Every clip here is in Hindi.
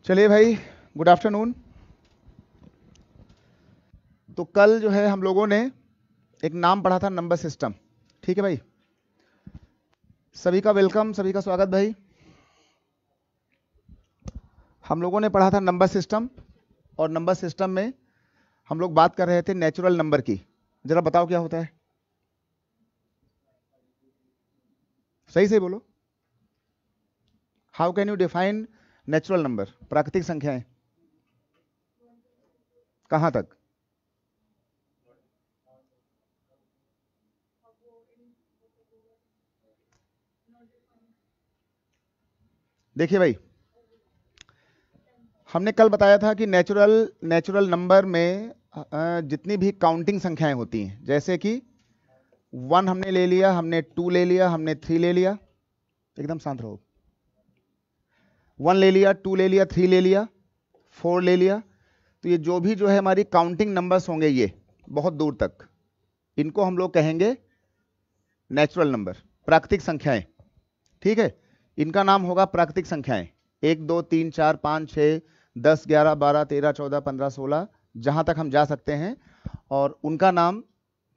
चलिए भाई, गुड आफ्टरनून। तो कल जो है हम लोगों ने एक नाम पढ़ा था, नंबर सिस्टम। ठीक है भाई, सभी का वेलकम, सभी का स्वागत भाई। हम लोगों ने पढ़ा था नंबर सिस्टम, और नंबर सिस्टम में हम लोग बात कर रहे थे नेचुरल नंबर की। जरा बताओ क्या होता है, सही से बोलो। How can you define natural number, प्राकृतिक संख्याएं? कहां तक? देखिए भाई, हमने कल बताया था कि नेचुरल नंबर में जितनी भी काउंटिंग संख्याएं होती हैं, जैसे कि 1 हमने ले लिया, हमने 2 ले लिया, हमने 3 ले लिया। एकदम शांत रहो। 1 ले लिया, 2 ले लिया, 3 ले लिया, 4 ले लिया। तो ये जो भी है हमारी काउंटिंग नंबर्स होंगे, ये बहुत दूर तक, इनको हम लोग कहेंगे नेचुरल नंबर, प्राकृतिक संख्याएं। ठीक है, इनका नाम होगा प्राकृतिक संख्याएं। 1 2 3 4 5 6 10 11 12 13 14 15 16, जहां तक हम जा सकते हैं, और उनका नाम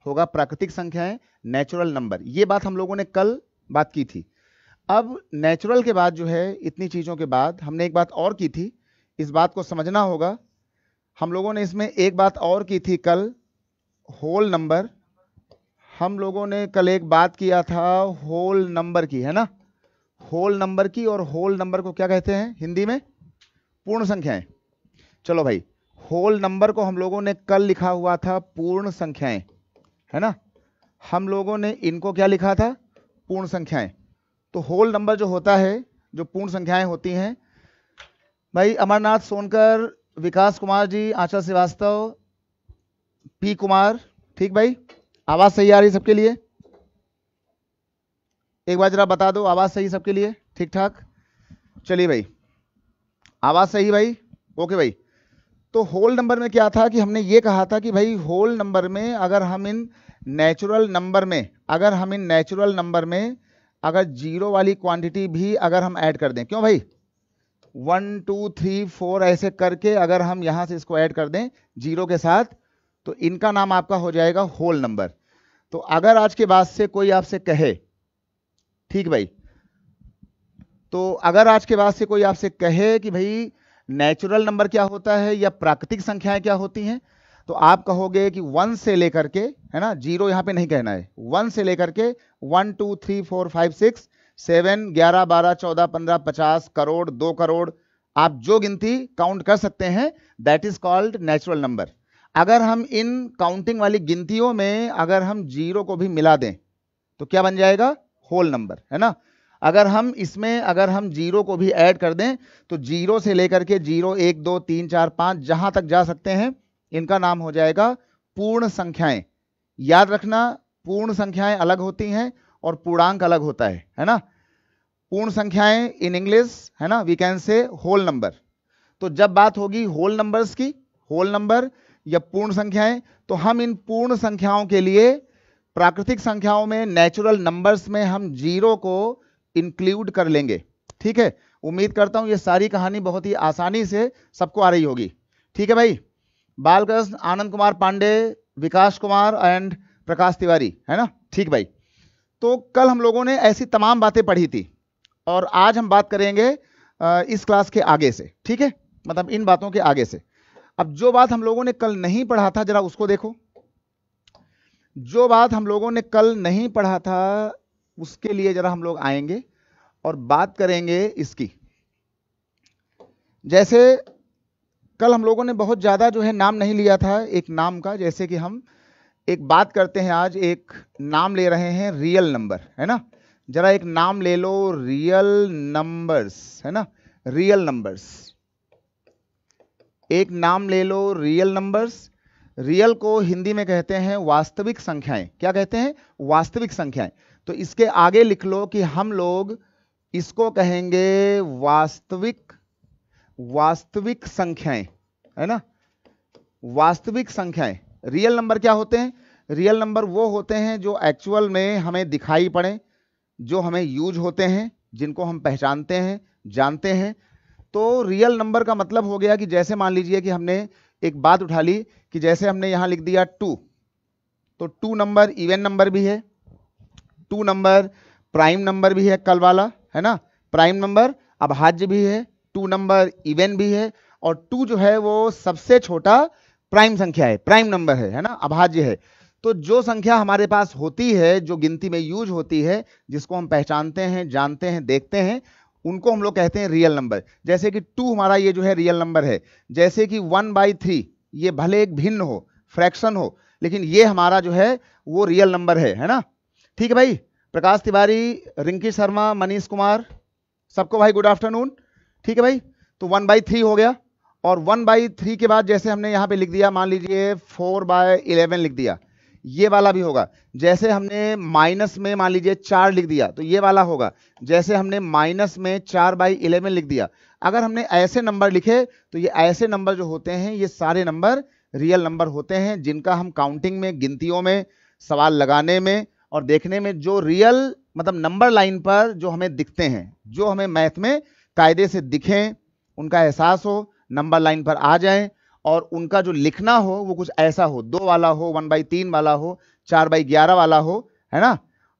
होगा प्राकृतिक संख्याएं, नेचुरल नंबर। ये बात हम लोगों ने कल बात की थी। अब नेचुरल के बाद इतनी चीजों के बाद हमने एक बात और की थी, इस बात को समझना होगा। हम लोगों ने इसमें एक बात और की थी कल, होल नंबर। हम लोगों ने कल एक बात किया था होल नंबर की, है ना, होल नंबर की। और होल नंबर को क्या कहते हैं हिंदी में? पूर्ण संख्याएं। चलो भाई, होल नंबर को हम लोगों ने कल लिखा हुआ था पूर्ण संख्याएं, है ना। हम लोगों ने इनको क्या लिखा था? पूर्ण संख्याएं। तो होल नंबर जो होता है, जो पूर्ण संख्याएं होती हैं भाई, अमरनाथ सोनकर, विकास कुमार जी, आंचल श्रीवास्तव, पी कुमार, ठीक भाई, आवाज सही आ रही सबके लिए? एक बार जरा बता दो, आवाज सही सबके लिए? ठीक ठाक, चलिए भाई, आवाज सही भाई, ओके भाई। तो होल नंबर में क्या था कि हमने ये कहा था कि भाई होल नंबर में अगर हम इन नेचुरल नंबर में अगर जीरो वाली क्वांटिटी भी अगर हम ऐड कर दें, क्यों भाई, 1 2 3 4 ऐसे करके अगर हम यहां से इसको ऐड कर दें जीरो के साथ, तो इनका नाम आपका हो जाएगा होल नंबर। तो अगर आज के बाद से कोई आपसे कहे, ठीक भाई, तो अगर आज के बाद से कोई आपसे कहे कि भाई नेचुरल नंबर क्या होता है या प्राकृतिक संख्याएं क्या होती हैं, तो आप कहोगे कि 1 से लेकर के, है ना, जीरो यहां पे नहीं कहना है, 1 से लेकर के 1 2 3 4 5 6 7 11 12 14 15 50 करोड़, 2 करोड़, आप जो गिनती काउंट कर सकते हैं, that is called natural number. अगर हम इन काउंटिंग वाली गिनतियों में अगर हम जीरो को भी मिला दें तो क्या बन जाएगा? होल नंबर, है ना। अगर हम इसमें अगर हम जीरो को भी ऐड कर दें तो जीरो से लेकर के 0 1 2 3 4 5 जहां तक जा सकते हैं, इनका नाम हो जाएगा पूर्ण संख्याएं। याद रखना, पूर्ण संख्याएं अलग होती हैं और पूर्णांक अलग होता है ना। पूर्ण संख्याएं इन इंग्लिश, है ना, we can say whole number. तो जब बात होगी होल नंबर्स की, होल नंबर या पूर्ण संख्याएं, तो हम इन पूर्ण संख्याओं के लिए प्राकृतिक संख्याओं में, नेचुरल नंबर्स में हम जीरो को इंक्लूड कर लेंगे। ठीक है, उम्मीद करता हूं ये सारी कहानी बहुत ही आसानी से सबको आ रही होगी। ठीक है भाई, बालकृष्ण, आनंद कुमार पांडे, विकास कुमार एंड प्रकाश तिवारी, है ना। ठीक भाई, तो कल हम लोगों ने ऐसी तमाम बातें पढ़ी थी, और आज हम बात करेंगे इस क्लास के आगे से। ठीक है, मतलब इन बातों के आगे से। अब जो बात हम लोगों ने कल नहीं पढ़ा था, जरा उसको देखो। जो बात हम लोगों ने कल नहीं पढ़ा था, उसके लिए जरा हम लोग आएंगे और बात करेंगे इसकी। जैसे कल हम लोगों ने बहुत ज्यादा नाम नहीं लिया था एक नाम का, जैसे कि हम एक बात करते हैं, आज एक नाम ले रहे हैं रियल नंबर, है ना। जरा एक नाम ले लो, रियल नंबर्स, है ना, रियल नंबर्स। एक नाम ले लो, रियल नंबर्स। रियल को हिंदी में कहते हैं वास्तविक संख्याएं। क्या कहते हैं? वास्तविक संख्याएं। तो इसके आगे लिख लो कि हम लोग इसको कहेंगे वास्तविक संख्याएं, है ना, वास्तविक संख्याएं। रियल नंबर क्या होते हैं? रियल नंबर वो होते हैं जो एक्चुअल में हमें दिखाई पड़े, जो हमें यूज होते हैं, जिनको हम पहचानते हैं, जानते हैं। तो रियल नंबर का मतलब हो गया कि जैसे मान लीजिए कि हमने एक बात उठा ली कि जैसे हमने यहां लिख दिया 2, तो 2 नंबर इवन नंबर भी है, 2 नंबर प्राइम नंबर भी है, कल वाला है ना, प्राइम नंबर अभाज्य भी है, 2 नंबर इवन भी है, और 2 जो है वो सबसे छोटा प्राइम संख्या है, प्राइम नंबर है ना, अभाज्य है। तो जो संख्या हमारे पास होती है, जो गिनती में यूज होती है, जिसको हम पहचानते हैं, जानते हैं, देखते हैं, उनको हम लोग कहते हैं रियल नंबर। जैसे कि 2 हमारा ये जो है रियल नंबर है, जैसे कि 1/3 ये भले एक भिन्न हो, फ्रैक्शन हो, लेकिन ये हमारा जो है वो रियल नंबर है ना। ठीक है भाई, प्रकाश तिवारी, रिंकी शर्मा, मनीष कुमार, सबको भाई गुड आफ्टरनून। ठीक है भाई, तो 1/3 हो गया, और 1/3 के बाद जैसे हमने यहाँ पे लिख दिया, मान लीजिए 4/11 लिख दिया, ये वाला भी होगा। जैसे हमने माइनस में मान लीजिए 4 लिख दिया, तो ये वाला होगा। जैसे हमने माइनस में 4/11 लिख दिया, अगर हमने ऐसे नंबर लिखे तो ये ऐसे नंबर जो होते हैं ये सारे नंबर रियल नंबर होते हैं, जिनका हम काउंटिंग में, गिनतियों में, सवाल लगाने में और देखने में जो रियल मतलब नंबर लाइन पर जो हमें दिखते हैं, जो हमें मैथ में कायदे से दिखें, उनका एहसास हो, नंबर लाइन पर आ जाएं, और उनका जो लिखना हो वो कुछ ऐसा हो, 2 वाला हो, 1/3 वाला हो, 4/11 वाला हो, है ना।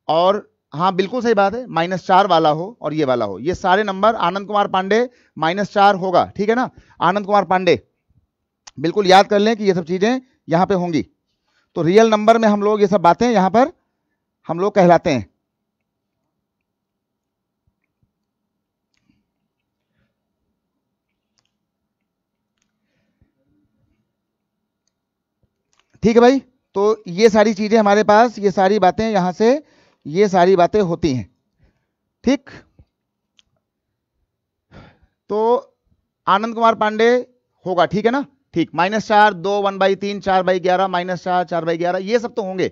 और हाँ बिल्कुल सही बात है, -4 वाला हो और ये वाला हो। ये सारे नंबर आनंद कुमार पांडे -4 होगा, ठीक है ना। आनंद कुमार पांडे बिल्कुल याद कर लें कि ये सब चीजें यहां पे होंगी। तो रियल नंबर में हम लोग ये सब बातें यहां पर हम लोग कहलाते हैं। ठीक है भाई, तो ये सारी चीजें हमारे पास, ये सारी बातें यहां से, ये सारी बातें होती हैं। ठीक, तो आनंद कुमार पांडे होगा, ठीक है ना। ठीक, -4, 2, 1/3, 4/11, -4, 4/11, ये सब तो होंगे।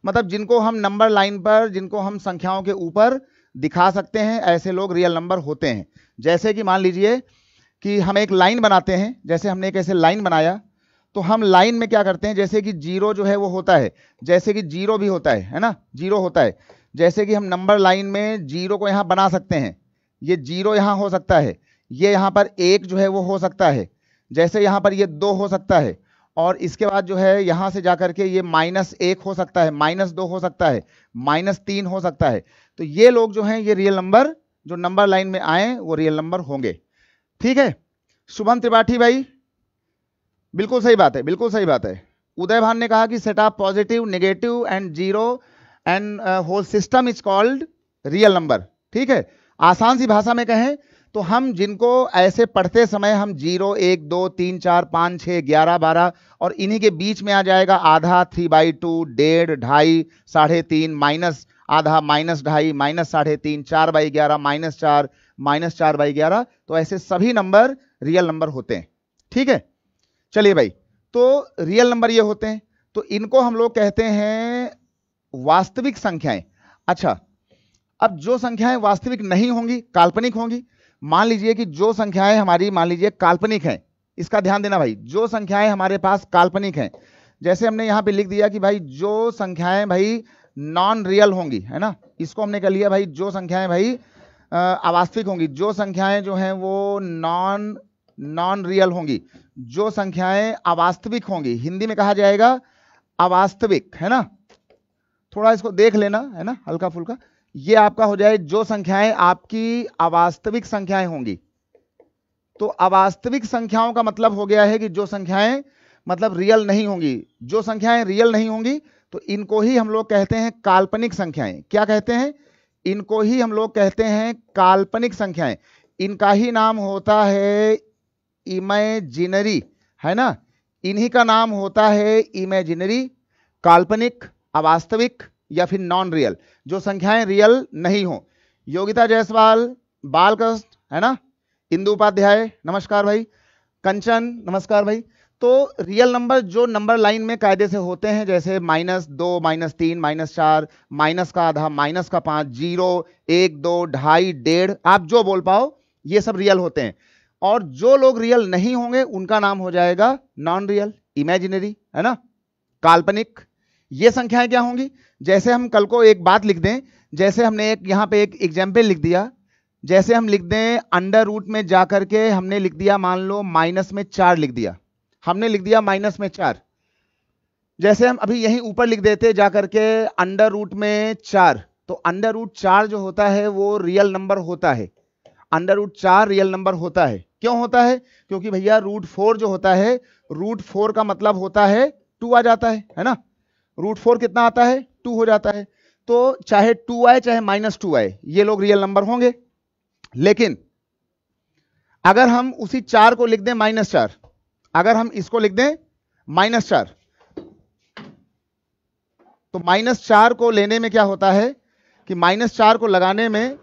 मतलब जिनको हम नंबर लाइन पर, जिनको हम संख्याओं के ऊपर दिखा सकते हैं, ऐसे लोग रियल नंबर होते हैं। जैसे कि मान लीजिए कि हम एक लाइन बनाते हैं, जैसे हमने एक ऐसे लाइन बनाया, तो हम लाइन में क्या करते हैं, जैसे कि 0 जो है वो होता है, जैसे कि 0 भी होता है ना, 0 होता है। जैसे कि हम नंबर लाइन में 0 को यहां बना सकते हैं, ये 0 यहां हो सकता है, ये यहां पर 1 जो है वो हो सकता है, जैसे यहां पर ये 2 हो सकता है, और इसके बाद जो है यहां से जाकर के ये -1 हो सकता है, -2 हो सकता है, -3 हो सकता है। तो ये लोग जो हैं ये रियल नंबर, जो नंबर लाइन में आए वो रियल नंबर होंगे। ठीक है, शुभम त्रिपाठी भाई बिल्कुल सही बात है, बिल्कुल सही बात है। उदय भान ने कहा कि set of positive, negative and zero and whole system is called real number. ठीक है, आसान सी भाषा में कहें तो हम जिनको ऐसे पढ़ते समय हम 0, 1, 2, 3, 4, 5, 6, 11, 12 और इन्हीं के बीच में आ जाएगा आधा, 3/2, 1.5, 2.5, 3.5, माइनस आधा, -2.5, -3.5, 4/11, -4, -4/11, तो ऐसे सभी नंबर रियल नंबर होते हैं। ठीक है, चलिए भाई, तो रियल नंबर ये होते हैं, तो इनको हम लोग कहते हैं वास्तविक संख्याएं। अच्छा, अब जो संख्याएं वास्तविक नहीं होंगी, काल्पनिक होंगी, मान लीजिए कि जो संख्याएं हमारी मान लीजिए काल्पनिक हैं, इसका ध्यान देना भाई, जो संख्याएं हमारे पास काल्पनिक हैं, जैसे हमने यहां पे लिख दिया कि भाई जो संख्याएं भाई नॉन रियल होंगी, है ना, इसको हमने कह लिया भाई जो संख्याएं भाई अवास्तविक होंगी, जो संख्याएं जो हैं वो नॉन रियल होंगी, जो संख्याएं अवास्तविक होंगी, हिंदी में कहा जाएगा अवास्तविक, है ना। थोड़ा इसको देख लेना, है ना, हल्का फुल्का। ये आपका हो जाए जो संख्याएं आपकी अवास्तविक संख्याएं होंगी। तो अवास्तविक संख्याओं का मतलब हो गया है कि जो संख्याएं मतलब रियल नहीं होंगी। जो संख्याएं रियल नहीं होंगी तो इनको ही हम लोग कहते हैं काल्पनिक संख्याएं। क्या कहते हैं? इनको ही हम लोग कहते हैं काल्पनिक संख्याएं। इनका ही नाम होता है इमेजिनरी, है ना। इन्हीं का नाम होता है इमेजिनरी, काल्पनिक, अवास्तविक या फिर नॉन रियल, जो संख्याएं रियल नहीं हो। योगिता जायसवाल, बालकृष्ण, है ना, इंदु उपाध्याय नमस्कार भाई, कंचन नमस्कार भाई। तो रियल नंबर जो नंबर लाइन में कायदे से होते हैं, जैसे -2, -3, -4, माइनस का आधा, -5, 0, 1, 2, 2.5, 1.5, आप जो बोल पाओ, ये सब रियल होते हैं। और जो लोग रियल नहीं होंगे उनका नाम हो जाएगा नॉन रियल, इमेजिनरी, है ना, काल्पनिक। ये संख्याएं क्या होंगी? जैसे हम कल को एक बात लिख दें, जैसे हमने एक यहां पे एक एग्जाम्पल लिख दिया जैसे हम लिख दें अंडर रूट में जाकर के हमने लिख दिया, मान लो माइनस में 4 लिख दिया, हमने लिख दिया माइनस में 4। जैसे हम अभी यहीं ऊपर लिख देते जाकर के अंडर रूट में 4, तो अंडर रूट 4 जो होता है वो रियल नंबर होता है। अंडर रूट 4 रियल नंबर होता है। क्यों होता है? क्योंकि भैया रूट 4 जो होता है, रूट 4 का मतलब होता है 2 आ जाता है ना। रूट 4 कितना आता है? 2 हो जाता है। तो चाहे 2 आए चाहे -2 आए, ये लोग रियल नंबर होंगे। लेकिन अगर हम उसी 4 को लिख दें -4, अगर हम इसको लिख दें -4, तो -4 को लेने में क्या होता है कि -4 को लगाने में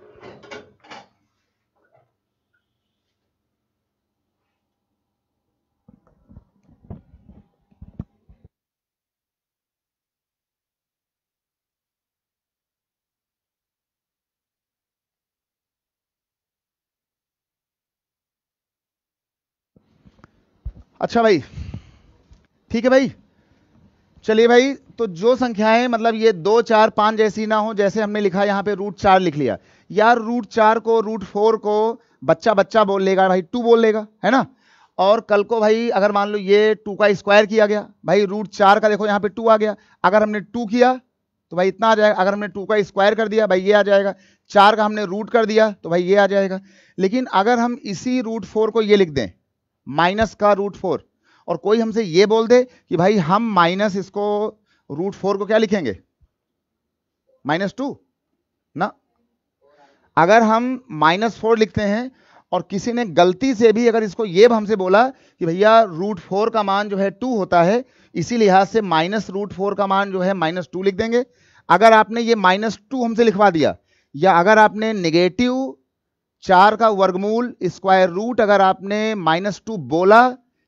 अच्छा भाई, ठीक है भाई, चलिए भाई। तो जो संख्याएं मतलब ये 2, 4, 5 जैसी ना हो, जैसे हमने लिखा यहां पे रूट 4 लिख लिया, यार रूट 4 को रूट 4 को बच्चा बच्चा बोल लेगा भाई, 2 बोल लेगा, है ना। और कल को भाई अगर मान लो ये 2 का स्क्वायर किया गया, भाई रूट 4 का देखो यहां पे 2 आ गया, अगर हमने 2 किया तो भाई इतना आ जाएगा, अगर हमने 2 का स्क्वायर कर दिया भाई ये आ जाएगा, 4 का हमने रूट कर दिया तो भाई ये आ जाएगा। लेकिन अगर हम इसी रूट 4 को ये लिख दें माइनस का रूट 4, और कोई हमसे ये बोल दे कि भाई हम माइनस इसको रूट 4 को क्या लिखेंगे, -2 ना। अगर हम -4 लिखते हैं और किसी ने गलती से भी अगर इसको ये हमसे बोला कि भैया रूट 4 का मान जो है 2 होता है, इसी लिहाज से -√4 का मान जो है -2 लिख देंगे। अगर आपने ये -2 हमसे लिखवा दिया, या अगर आपने -4 का वर्गमूल स्क्वायर रूट अगर आपने -2 बोला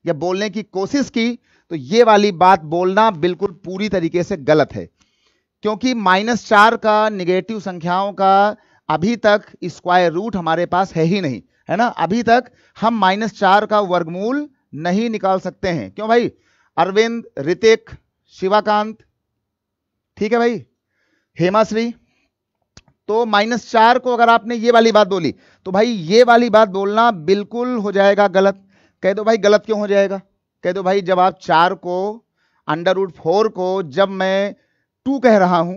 या बोलने की कोशिश की, तो ये वाली बात बोलना बिल्कुल पूरी तरीके से गलत है। क्योंकि -4 का नेगेटिव संख्याओं का अभी तक स्क्वायर रूट हमारे पास है ही नहीं, है ना। अभी तक हम -4 का वर्गमूल नहीं निकाल सकते हैं। क्यों भाई? अरविंद, ऋतिक, शिवाकांत, ठीक है भाई, हेमाश्री। तो -4 को अगर आपने ये वाली बात बोली तो भाई ये वाली बात बोलना बिल्कुल हो जाएगा गलत। कह दो भाई गलत क्यों हो जाएगा? कह दो भाई जब आप 4 को √4 को जब मैं 2 कह रहा हूं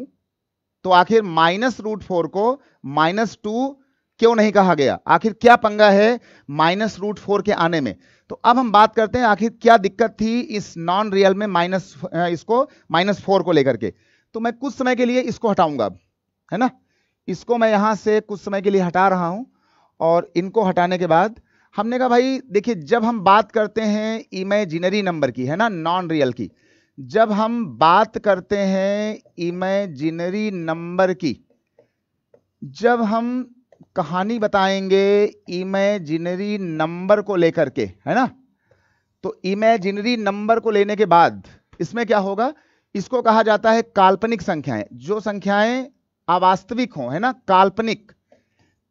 तो आखिर -√4 को -2 क्यों नहीं कहा गया? आखिर क्या पंगा है -√4 के आने में? तो अब हम बात करते हैं आखिर क्या दिक्कत थी इस नॉन रियल में इसको -4 को लेकर के। तो मैं कुछ समय के लिए इसको हटाऊंगा अब, है ना। इसको मैं यहां से कुछ समय के लिए हटा रहा हूं, और इनको हटाने के बाद हमने कहा भाई देखिए जब हम बात करते हैं इमेजिनरी नंबर की, है ना, नॉन रियल की, जब हम बात करते हैं इमेजिनरी नंबर की, जब हम कहानी बताएंगे इमेजिनरी नंबर को लेकर के, है ना, तो इमेजिनरी नंबर को लेने के बाद इसमें क्या होगा, इसको कहा जाता है काल्पनिक संख्याएं। जो संख्याएं अवास्तविक हों, है ना,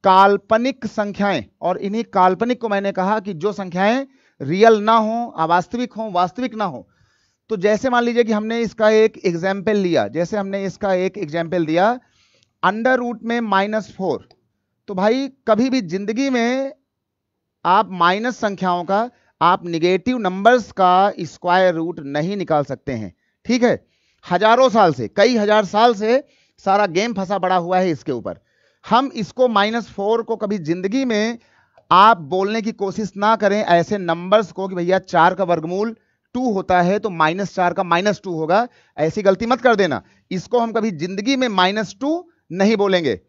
काल्पनिक संख्याएं। और इन्हीं काल्पनिक को मैंने कहा कि जो संख्याएं रियल ना हो, अवास्तविक हो, वास्तविक ना हो। तो जैसे मान लीजिए कि हमने इसका एक एग्जाम्पल लिया, जैसे हमने इसका एक एग्जाम्पल दिया अंडर रूट में -4। तो भाई कभी भी जिंदगी में आप माइनस संख्याओं का, आप निगेटिव नंबर्स का स्क्वायर रूट नहीं निकाल सकते हैं, ठीक है। हजारों साल से, कई हजार साल से सारा गेम फंसा पड़ा हुआ है इसके ऊपर। हम इसको -4 को कभी जिंदगी में आप बोलने की कोशिश ना करें ऐसे नंबर्स को कि भैया 4 का वर्गमूल 2 होता है तो -4 का -2 होगा, ऐसी गलती मत कर देना। इसको हम कभी जिंदगी में -2 नहीं बोलेंगे।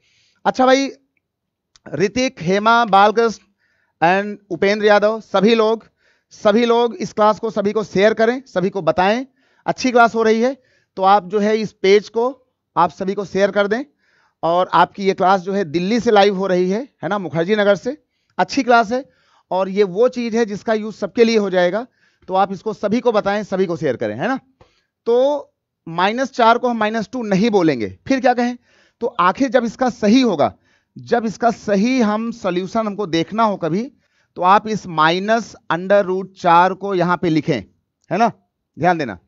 अच्छा भाई, ऋतिक, हेमा, बालकृष्ण एंड उपेंद्र यादव, सभी लोग इस क्लास को सभी को शेयर करें, सभी को बताएं। अच्छी क्लास हो रही है तो आप जो है इस पेज को आप सभी को शेयर कर दें। और आपकी ये क्लास जो है दिल्ली से लाइव हो रही है ना, मुखर्जी नगर से। अच्छी क्लास है और ये वो चीज है जिसका यूज सबके लिए हो जाएगा, तो आप इसको सभी को बताएं, सभी को शेयर करें, है ना। तो -4 को हम -2 नहीं बोलेंगे, फिर क्या कहें? तो आखिर जब इसका सही होगा, जब इसका सही हम सॉल्यूशन हमको देखना हो कभी, तो आप इस -√4 को यहां पे लिखें, है ना, ध्यान देना।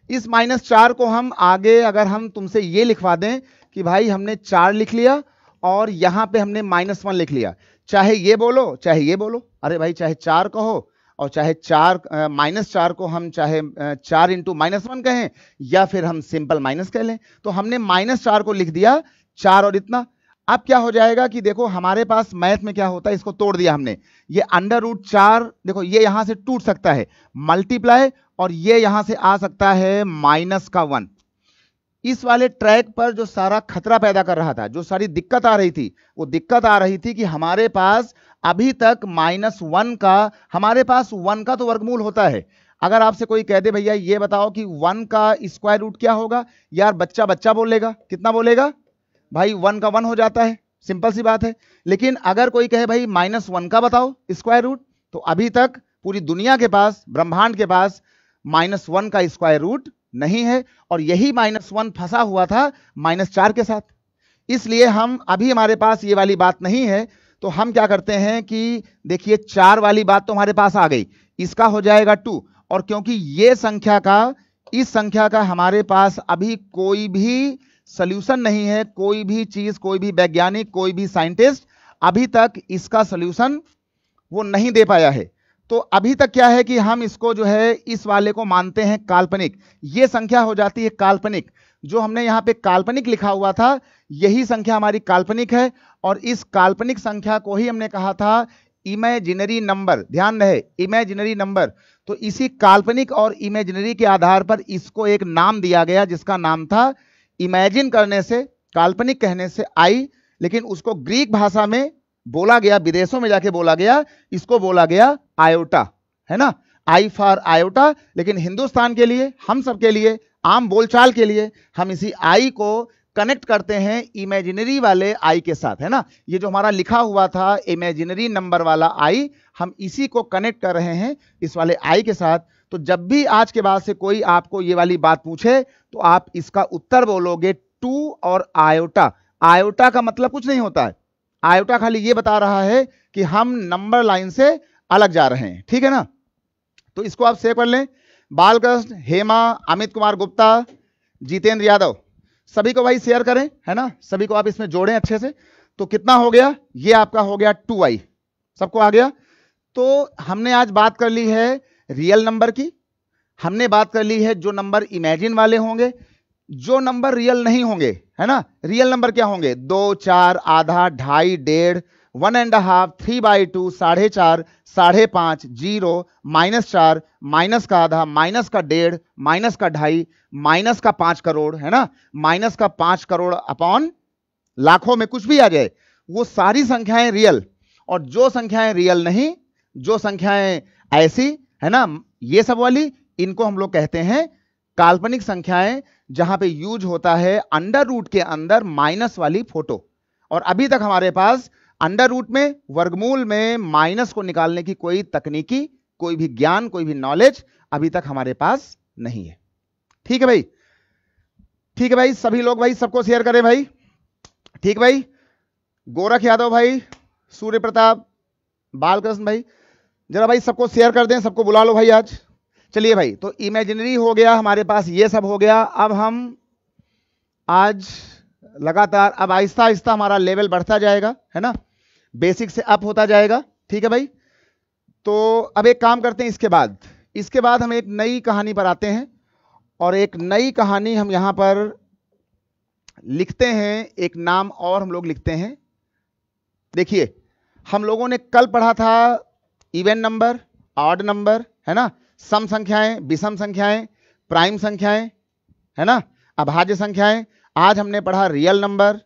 इस -4 को हम आगे अगर हम तुमसे ये लिखवा दें कि भाई हमने 4 लिख लिया और यहां पे हमने -1 लिख लिया। चाहे ये बोलो चाहे ये बोलो, अरे भाई चाहे 4 कहो और चाहे 4 -4 को हम चाहे 4 × -1 कहें या फिर हम सिंपल माइनस कह लें, तो हमने -4 को लिख दिया 4 और इतना। अब क्या हो जाएगा कि देखो हमारे पास मैथ में क्या होता है, इसको तोड़ दिया हमने, ये √4 देखो ये यहां से टूट सकता है मल्टीप्लाई, और ये यहां से आ सकता है -1। इस वाले ट्रैक पर जो सारा खतरा पैदा कर रहा था, जो सारी दिक्कत आ रही थी, वो दिक्कत आ रही थी कि हमारे पास अभी तक -1 का, हमारे पास 1 का तो वर्गमूल होता है। अगर आपसे कोई कह दे भैया ये बताओ कि 1 का स्क्वायर रूट क्या होगा, यार बच्चा बच्चा बोलेगा, कितना बोलेगा भाई, 1 का 1 हो जाता है, सिंपल सी बात है। लेकिन अगर कोई कहे भाई -1 का बताओ स्क्वायर रूट, तो अभी तक पूरी दुनिया के पास, ब्रह्मांड के पास -1 का स्क्वायर रूट नहीं है, और यही -1 फंसा हुआ था -4 के साथ। इसलिए हम अभी हमारे पास ये वाली बात नहीं है, तो हम क्या करते हैं कि देखिए 4 वाली बात तो हमारे पास आ गई, इसका हो जाएगा 2, और क्योंकि ये संख्या का, इस संख्या का हमारे पास अभी कोई भी सॉल्यूशन नहीं है, कोई भी चीज, कोई भी वैज्ञानिक, कोई भी साइंटिस्ट अभी तक इसका सॉल्यूशन वो नहीं दे पाया है। तो अभी तक क्या है कि हम इसको जो है इस वाले को मानते हैं काल्पनिक, ये संख्या हो जाती है काल्पनिक। जो हमने यहाँ पे काल्पनिक लिखा हुआ था, यही संख्या हमारी काल्पनिक है, और इस काल्पनिक संख्या को ही हमने कहा था इमेजिनरी नंबर। ध्यान रहे, इमेजिनरी नंबर। तो इसी काल्पनिक और इमेजिनरी के आधार पर इसको एक नाम दिया गया, जिसका नाम था, इमेजिन करने से, काल्पनिक कहने से आई, लेकिन उसको ग्रीक भाषा में बोला गया, विदेशों में जाके बोला गया, इसको बोला गया आयोटा, है ना, आई फॉर आयोटा। लेकिन हिंदुस्तान के लिए, हम सब के लिए, आम बोलचाल के लिए हम इसी आई को कनेक्ट करते हैं इमेजिनरी वाले आई के साथ, है ना। ये जो हमारा लिखा हुआ था इमेजिनरी नंबर वाला आई, हम इसी को कनेक्ट कर रहे हैं इस वाले आई के साथ। तो जब भी आज के बाद से कोई आपको ये वाली बात पूछे, तो आप इसका उत्तर बोलोगे 2 और आयोटा। आयोटा का मतलब कुछ नहीं होता है, आयोटा खाली ये बता रहा है कि हम नंबर लाइन से अलग जा रहे हैं, ठीक है ना। तो इसको आप सेव कर लें। बालकृष्ण, हेमा, अमित कुमार गुप्ता, जितेंद्र यादव, सभी को भाई शेयर करें, है ना, सभी को आप इसमें जोड़ें अच्छे से। तो कितना हो गया, ये आपका हो गया 2i, सबको आ गया। तो हमने आज बात कर ली है रियल नंबर की, हमने बात कर ली है जो नंबर इमेजिन वाले होंगे, जो नंबर रियल नहीं होंगे, है ना। रियल नंबर क्या होंगे, 2, 4, आधा, 2.5, 1.5, 1.5, 3/2, 4.5, 5.5, 0, -4, माइनस का आधा, माइनस का 1.5, माइनस का 2.5, माइनस का 5 करोड़, है ना, माइनस का 5 करोड़ अपॉन लाखों में कुछ भी आ जाए, वो सारी संख्याएं रियल। और जो संख्याएं रियल नहीं, जो संख्याएं ऐसी, है ना, ये सब वाली, इनको हम लोग कहते हैं काल्पनिक संख्याएं, जहां पे यूज होता है अंडर रूट के अंदर माइनस वाली फोटो। और अभी तक हमारे पास अंडर रूट में, वर्गमूल में माइनस को निकालने की कोई तकनीकी, कोई भी ज्ञान, कोई भी नॉलेज अभी तक हमारे पास नहीं है। ठीक है भाई, ठीक है भाई, सभी लोग भाई सबको शेयर करें भाई, ठीक भाई। गोरख यादव भाई, सूर्य प्रताप, बालकृष्ण भाई, जरा भाई सबको शेयर कर दें, सबको बुला लो भाई आज। चलिए भाई, तो इमेजिनरी हो गया हमारे पास, ये सब हो गया। अब हम आज लगातार, अब आहिस्ता आहिस्ता हमारा लेवल बढ़ता जाएगा, है ना, बेसिक से अप होता जाएगा, ठीक है भाई। तो अब एक काम करते हैं, इसके बाद हम एक नई कहानी पर आते हैं, और एक नई कहानी हम यहां पर लिखते हैं, एक नाम और हम लोग लिखते हैं। देखिए, हम लोगों ने कल पढ़ा था इवन नंबर, ऑड नंबर, है ना, सम संख्याएं, विषम संख्याएं, प्राइम संख्याएं, है ना, अभाज्य संख्याएं। आज हमने पढ़ा रियल नंबर,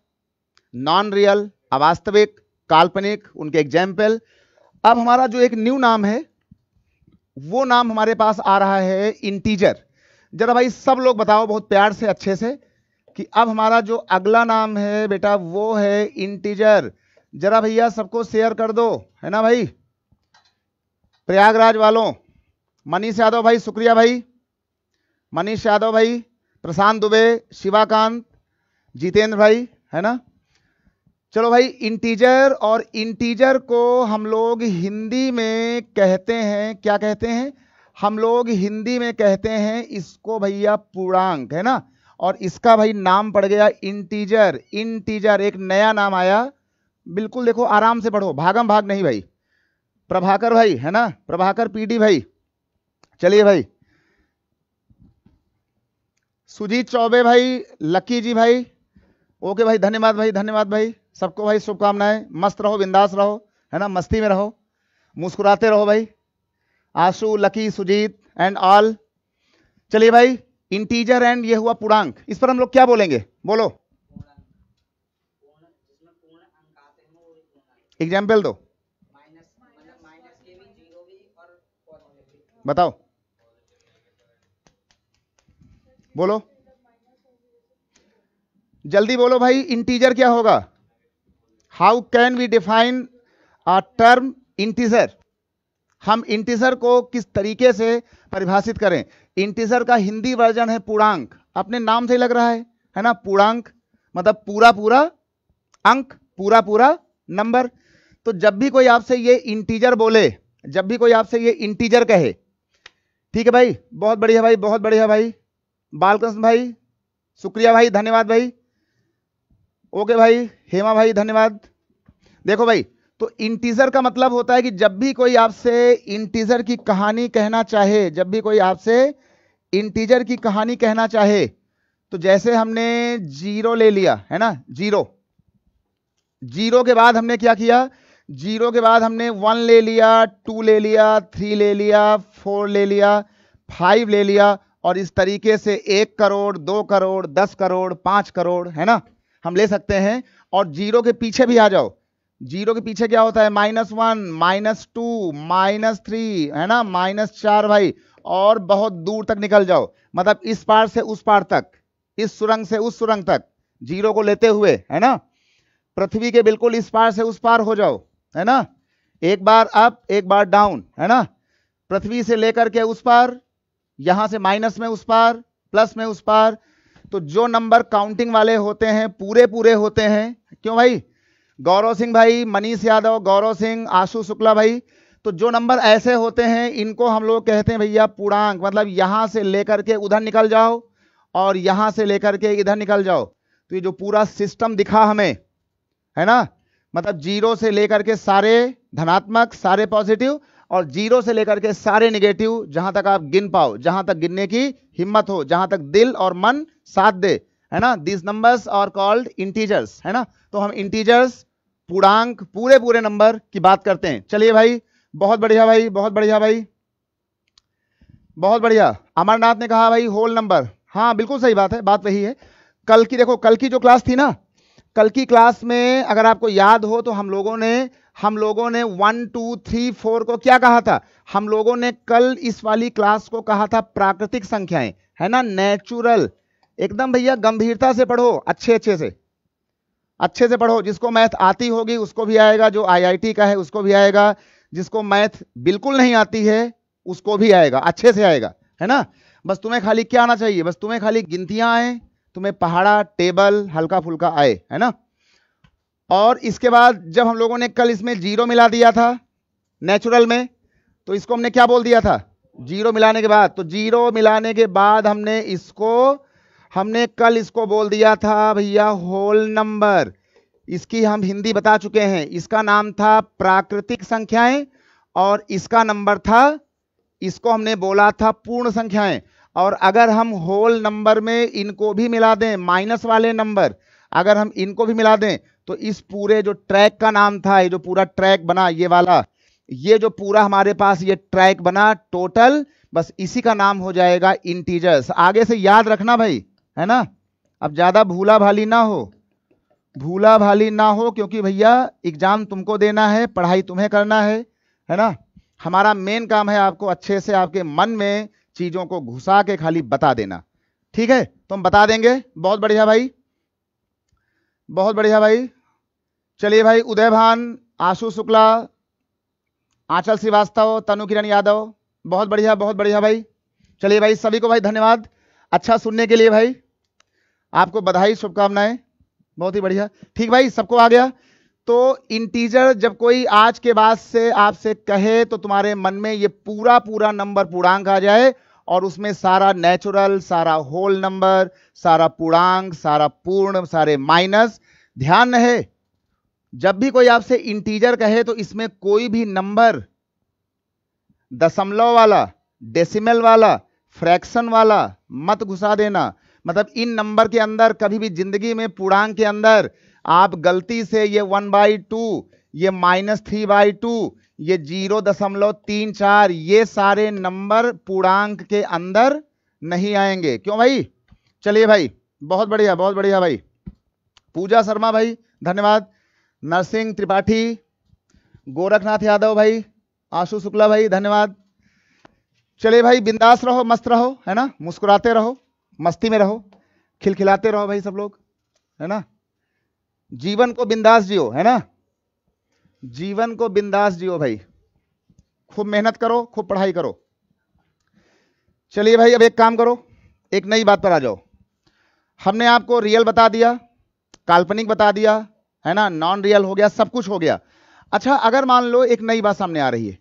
नॉन रियल, अवास्तविक, काल्पनिक, उनके एग्जाम्पल। अब हमारा जो एक न्यू नाम है, वो नाम हमारे पास आ रहा है इंटीजर। जरा भाई सब लोग बताओ बहुत प्यार से, अच्छे से, कि अब हमारा जो अगला नाम है बेटा, वो है इंटीजर। जरा भैया सबको शेयर कर दो, है ना भाई। प्रयागराज वालों, मनीष यादव भाई, शुक्रिया भाई, मनीष यादव भाई, प्रशांत दुबे, शिवाकांत, जितेंद्र भाई, है ना। चलो भाई, इंटीजर, और इंटीजर को हम लोग हिंदी में कहते हैं, क्या कहते हैं, हम लोग हिंदी में कहते हैं इसको भैया पूर्णांक, है ना। और इसका भाई नाम पड़ गया इंटीजर। इंटीजर एक नया नाम आया, बिल्कुल देखो आराम से पढ़ो, भागम भाग नहीं भाई। प्रभाकर भाई है ना, प्रभाकर पीडी भाई, चलिए भाई। सुजीत चौबे भाई, लकी जी भाई, ओके भाई, धन्यवाद भाई, धन्यवाद भाई सबको भाई, शुभकामनाएं। मस्त रहो, बिंदास रहो, है ना, मस्ती में रहो, मुस्कुराते रहो भाई। आशु, लकी, सुजीत एंड ऑल। चलिए भाई, इंटीजर एंड ये हुआ पूर्णांक, इस पर हम लोग क्या बोलेंगे, बोलो एग्जाम्पल दो, बताओ, बोलो जल्दी बोलो भाई। इंटीजर क्या होगा? How can we define a term integer? हम इंटीजर को किस तरीके से परिभाषित करें? इंटीजर का हिंदी वर्जन है पूर्णांक, अपने नाम से ही लग रहा है ना, पूर्णांक मतलब पूरा पूरा अंक, पूरा पूरा नंबर। तो जब भी कोई आपसे ये इंटीजर बोले, जब भी कोई आपसे ये इंटीजर कहे, ठीक है भाई, बहुत बढ़िया भाई, बहुत बढ़िया भाई, बालकृष्ण भाई शुक्रिया भाई, धन्यवाद भाई, ओके भाई, हेमा भाई धन्यवाद। देखो भाई, तो इंटीजर का मतलब होता है कि जब भी कोई आपसे इंटीजर की कहानी कहना चाहे, जब भी कोई आपसे इंटीजर की कहानी कहना चाहे, तो जैसे हमने जीरो ले लिया है ना, जीरो, जीरो के बाद हमने क्या किया, जीरो के बाद हमने 1 ले लिया, 2 ले लिया, 3 ले लिया, 4 ले लिया, 5 ले लिया, और इस तरीके से 1 करोड़, 2 करोड़, 10 करोड़, 5 करोड़, है ना, हम ले सकते हैं। और जीरो के पीछे भी आ जाओ, जीरो के पीछे क्या होता है, -1, -2, -3, है ना, -4 भाई, और बहुत दूर तक निकल जाओ, मतलब इस पार से उस पार तक, इस सुरंग से उस सुरंग तक, जीरो को लेते हुए, है ना, पृथ्वी के बिल्कुल इस पार से उस पार हो जाओ, है ना, एक बार अप एक बार डाउन, है ना, पृथ्वी से लेकर के उस पार, यहां से माइनस में उस पार, प्लस में उस पार। तो जो नंबर काउंटिंग वाले होते हैं, पूरे पूरे होते हैं, क्यों भाई, गौरव सिंह भाई, मनीष यादव, गौरव सिंह, आशु शुक्ला भाई, तो जो नंबर ऐसे होते हैं इनको हम लोग कहते हैं भैया पूर्णांक, मतलब यहां से लेकर के उधर निकल जाओ और यहां से लेकर के इधर निकल जाओ। तो ये जो पूरा सिस्टम दिखा हमें, है ना, मतलब जीरो से लेकर के सारे धनात्मक, सारे पॉजिटिव, और जीरो से लेकर के सारे निगेटिव, जहां तक आप गिन पाओ, जहां तक गिनने की हिम्मत हो, जहां तक दिल और मन साथ दे, है ना, this numbers are called integers, है ना। तो हम इंटीजर्स, पूर्णांक, पूरे पूरे नंबर की बात करते हैं। चलिए भाई, बहुत बढ़िया भाई, बहुत बढ़िया भाई, बहुत बढ़िया। अमरनाथ ने कहा भाई होल नंबर, हाँ बिल्कुल सही बात है, बात वही है। कल की देखो, कल की जो क्लास थी ना, कल की क्लास में अगर आपको याद हो तो हम लोगों ने 1 2 3 4 को क्या कहा था, हम लोगों ने कल इस वाली क्लास को कहा था प्राकृतिक संख्याएं, है ना, नेचुरल। एकदम भैया गंभीरता से पढ़ो, अच्छे से पढ़ो, जिसको मैथ आती होगी उसको भी आएगा, जो आईआईटी का है उसको भी आएगा, जिसको मैथ बिल्कुल नहीं आती है उसको भी आएगा, अच्छे से आएगा, है ना। बस तुम्हें खाली क्या आना चाहिए, बस तुम्हें खाली गिनतियां आए, तुम्हें पहाड़ा टेबल हल्का फुल्का आए, है ना। और इसके बाद जब हम लोगों ने कल इसमें जीरो मिला दिया था नेचुरल में, तो इसको हमने क्या बोल दिया था, जीरो मिलाने के बाद, तो जीरो मिलाने के बाद हमने कल इसको बोल दिया था भैया होल नंबर। इसकी हम हिंदी बता चुके हैं, इसका नाम था प्राकृतिक संख्याएं, और इसका नंबर था, इसको हमने बोला था पूर्ण संख्याएं। और अगर हम होल नंबर में इनको भी मिला दें, माइनस वाले नंबर अगर हम इनको भी मिला दें, तो इस पूरे जो ट्रैक का नाम था, ये जो पूरा ट्रैक बना, ये वाला, ये जो पूरा हमारे पास ये ट्रैक बना टोटल, बस इसी का नाम हो जाएगा इंटीजर्स। आगे से याद रखना भाई, है ना, अब ज्यादा भूला भाली ना हो, क्योंकि भैया एग्जाम तुमको देना है, पढ़ाई तुम्हें करना है ना। हमारा मेन काम है आपको अच्छे से आपके मन में चीजों को घुसा के खाली बता देना, ठीक है, तो हम बता देंगे। बहुत बढ़िया भाई, बहुत बढ़िया भाई। चलिए भाई, उदय भान, आशु शुक्ला, आंचल श्रीवास्तव, तनु किरण यादव, बहुत बढ़िया भाई। चलिए भाई, सभी को भाई धन्यवाद अच्छा सुनने के लिए भाई, आपको बधाई, शुभकामनाएं, बहुत ही बढ़िया। ठीक भाई, सबको आ गया। तो इंटीजर जब कोई आज के बाद से आपसे कहे, तो तुम्हारे मन में ये पूरा पूरा नंबर पूर्णांक आ जाए, और उसमें सारा नेचुरल, सारा होल नंबर, सारा पूर्णांक, सारा पूर्ण, सारे माइनस। ध्यान रहे, जब भी कोई आपसे इंटीजर कहे तो इसमें कोई भी नंबर दशमलव वाला, डेसिमल वाला, फ्रैक्शन वाला मत घुसा देना। मतलब इन नंबर के अंदर कभी भी जिंदगी में पूर्णांक के अंदर आप गलती से ये 1/2, ये -3/2, ये 0.34, ये सारे नंबर पूर्णांक के अंदर नहीं आएंगे। क्यों भाई? चलिए भाई, बहुत बढ़िया, बहुत बढ़िया भाई। पूजा शर्मा भाई धन्यवाद, नरसिंह त्रिपाठी, गोरखनाथ यादव भाई, आशु शुक्ला भाई धन्यवाद। चलिए भाई, बिंदास रहो, मस्त रहो, है ना, मुस्कुराते रहो, मस्ती में रहो, खिलखिलाते रहो भाई सब लोग, है ना। जीवन को बिंदास जियो, है ना, जीवन को बिंदास जियो भाई, खूब मेहनत करो, खूब पढ़ाई करो। चलिए भाई, अब एक काम करो, एक नई बात पर आ जाओ। हमने आपको रियल बता दिया, काल्पनिक बता दिया, है ना, नॉन रियल हो गया, सब कुछ हो गया। अच्छा, अगर मान लो एक नई बात सामने आ रही है।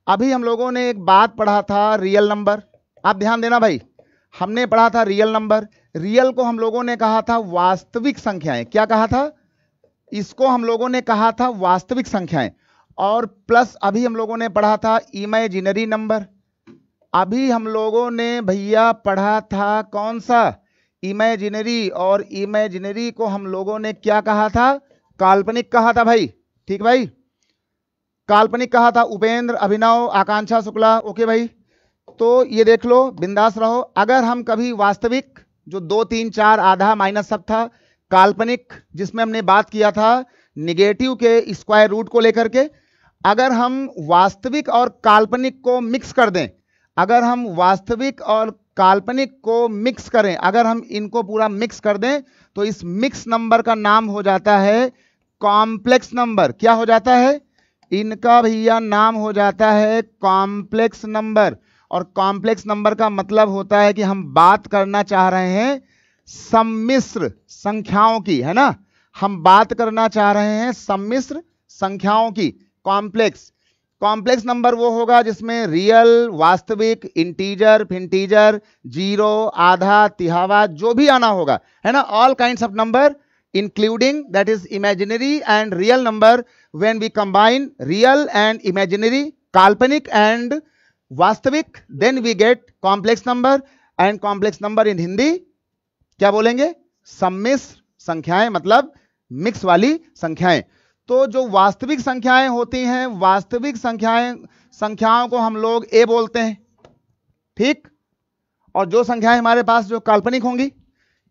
अभी हम लोगों ने एक बात पढ़ा था, रियल नंबर। आप ध्यान देना भाई, हमने पढ़ा था रियल नंबर। रियल को हम लोगों ने कहा था वास्तविक संख्याएं। क्या कहा था? इसको हम लोगों ने कहा था वास्तविक संख्याएं। और प्लस अभी हम लोगों ने पढ़ा था इमेजिनरी नंबर। अभी हम लोगों ने भैया पढ़ा था कौन सा? इमेजिनरी। और इमेजिनरी को हम लोगों ने क्या कहा था? काल्पनिक कहा था भाई। ठीक भाई, काल्पनिक कहा था। उपेंद्र, अभिनव, आकांक्षा शुक्ला, ओके भाई। तो ये देख लो, बिंदास रहो। अगर हम कभी वास्तविक, जो 2, 3, 4 आधा माइनस सब था, काल्पनिक जिसमें हमने बात किया था निगेटिव के स्क्वायर रूट को लेकर के, अगर हम वास्तविक और काल्पनिक को मिक्स कर दें, अगर हम वास्तविक और काल्पनिक को मिक्स करें, अगर हम इनको पूरा मिक्स कर दें, तो इस मिक्स नंबर का नाम हो जाता है कॉम्प्लेक्स नंबर। क्या हो जाता है? इनका भैया नाम हो जाता है कॉम्प्लेक्स नंबर। और कॉम्प्लेक्स नंबर का मतलब होता है कि हम बात करना चाह रहे हैं सम्मिश्र संख्याओं की, है ना, हम बात करना चाह रहे हैं सम्मिश्र संख्याओं की। कॉम्प्लेक्स, कॉम्प्लेक्स नंबर वो होगा जिसमें रियल, वास्तविक, इंटीजर, फिंटीजर, जीरो, आधा, तिहावा, जो भी आना होगा, है ना, all kinds of number including, that is imaginary and real number. When we combine real and imaginary, काल्पनिक and वास्तविक, then we get complex number. And complex number in Hindi क्या बोलेंगे? सम्मिश्र संख्याएं, मतलब मिक्स वाली संख्याएं। तो जो वास्तविक संख्याएं होती हैं, वास्तविक संख्याओं को हम लोग ए बोलते हैं, ठीक। और जो संख्याएं हमारे पास जो काल्पनिक होंगी,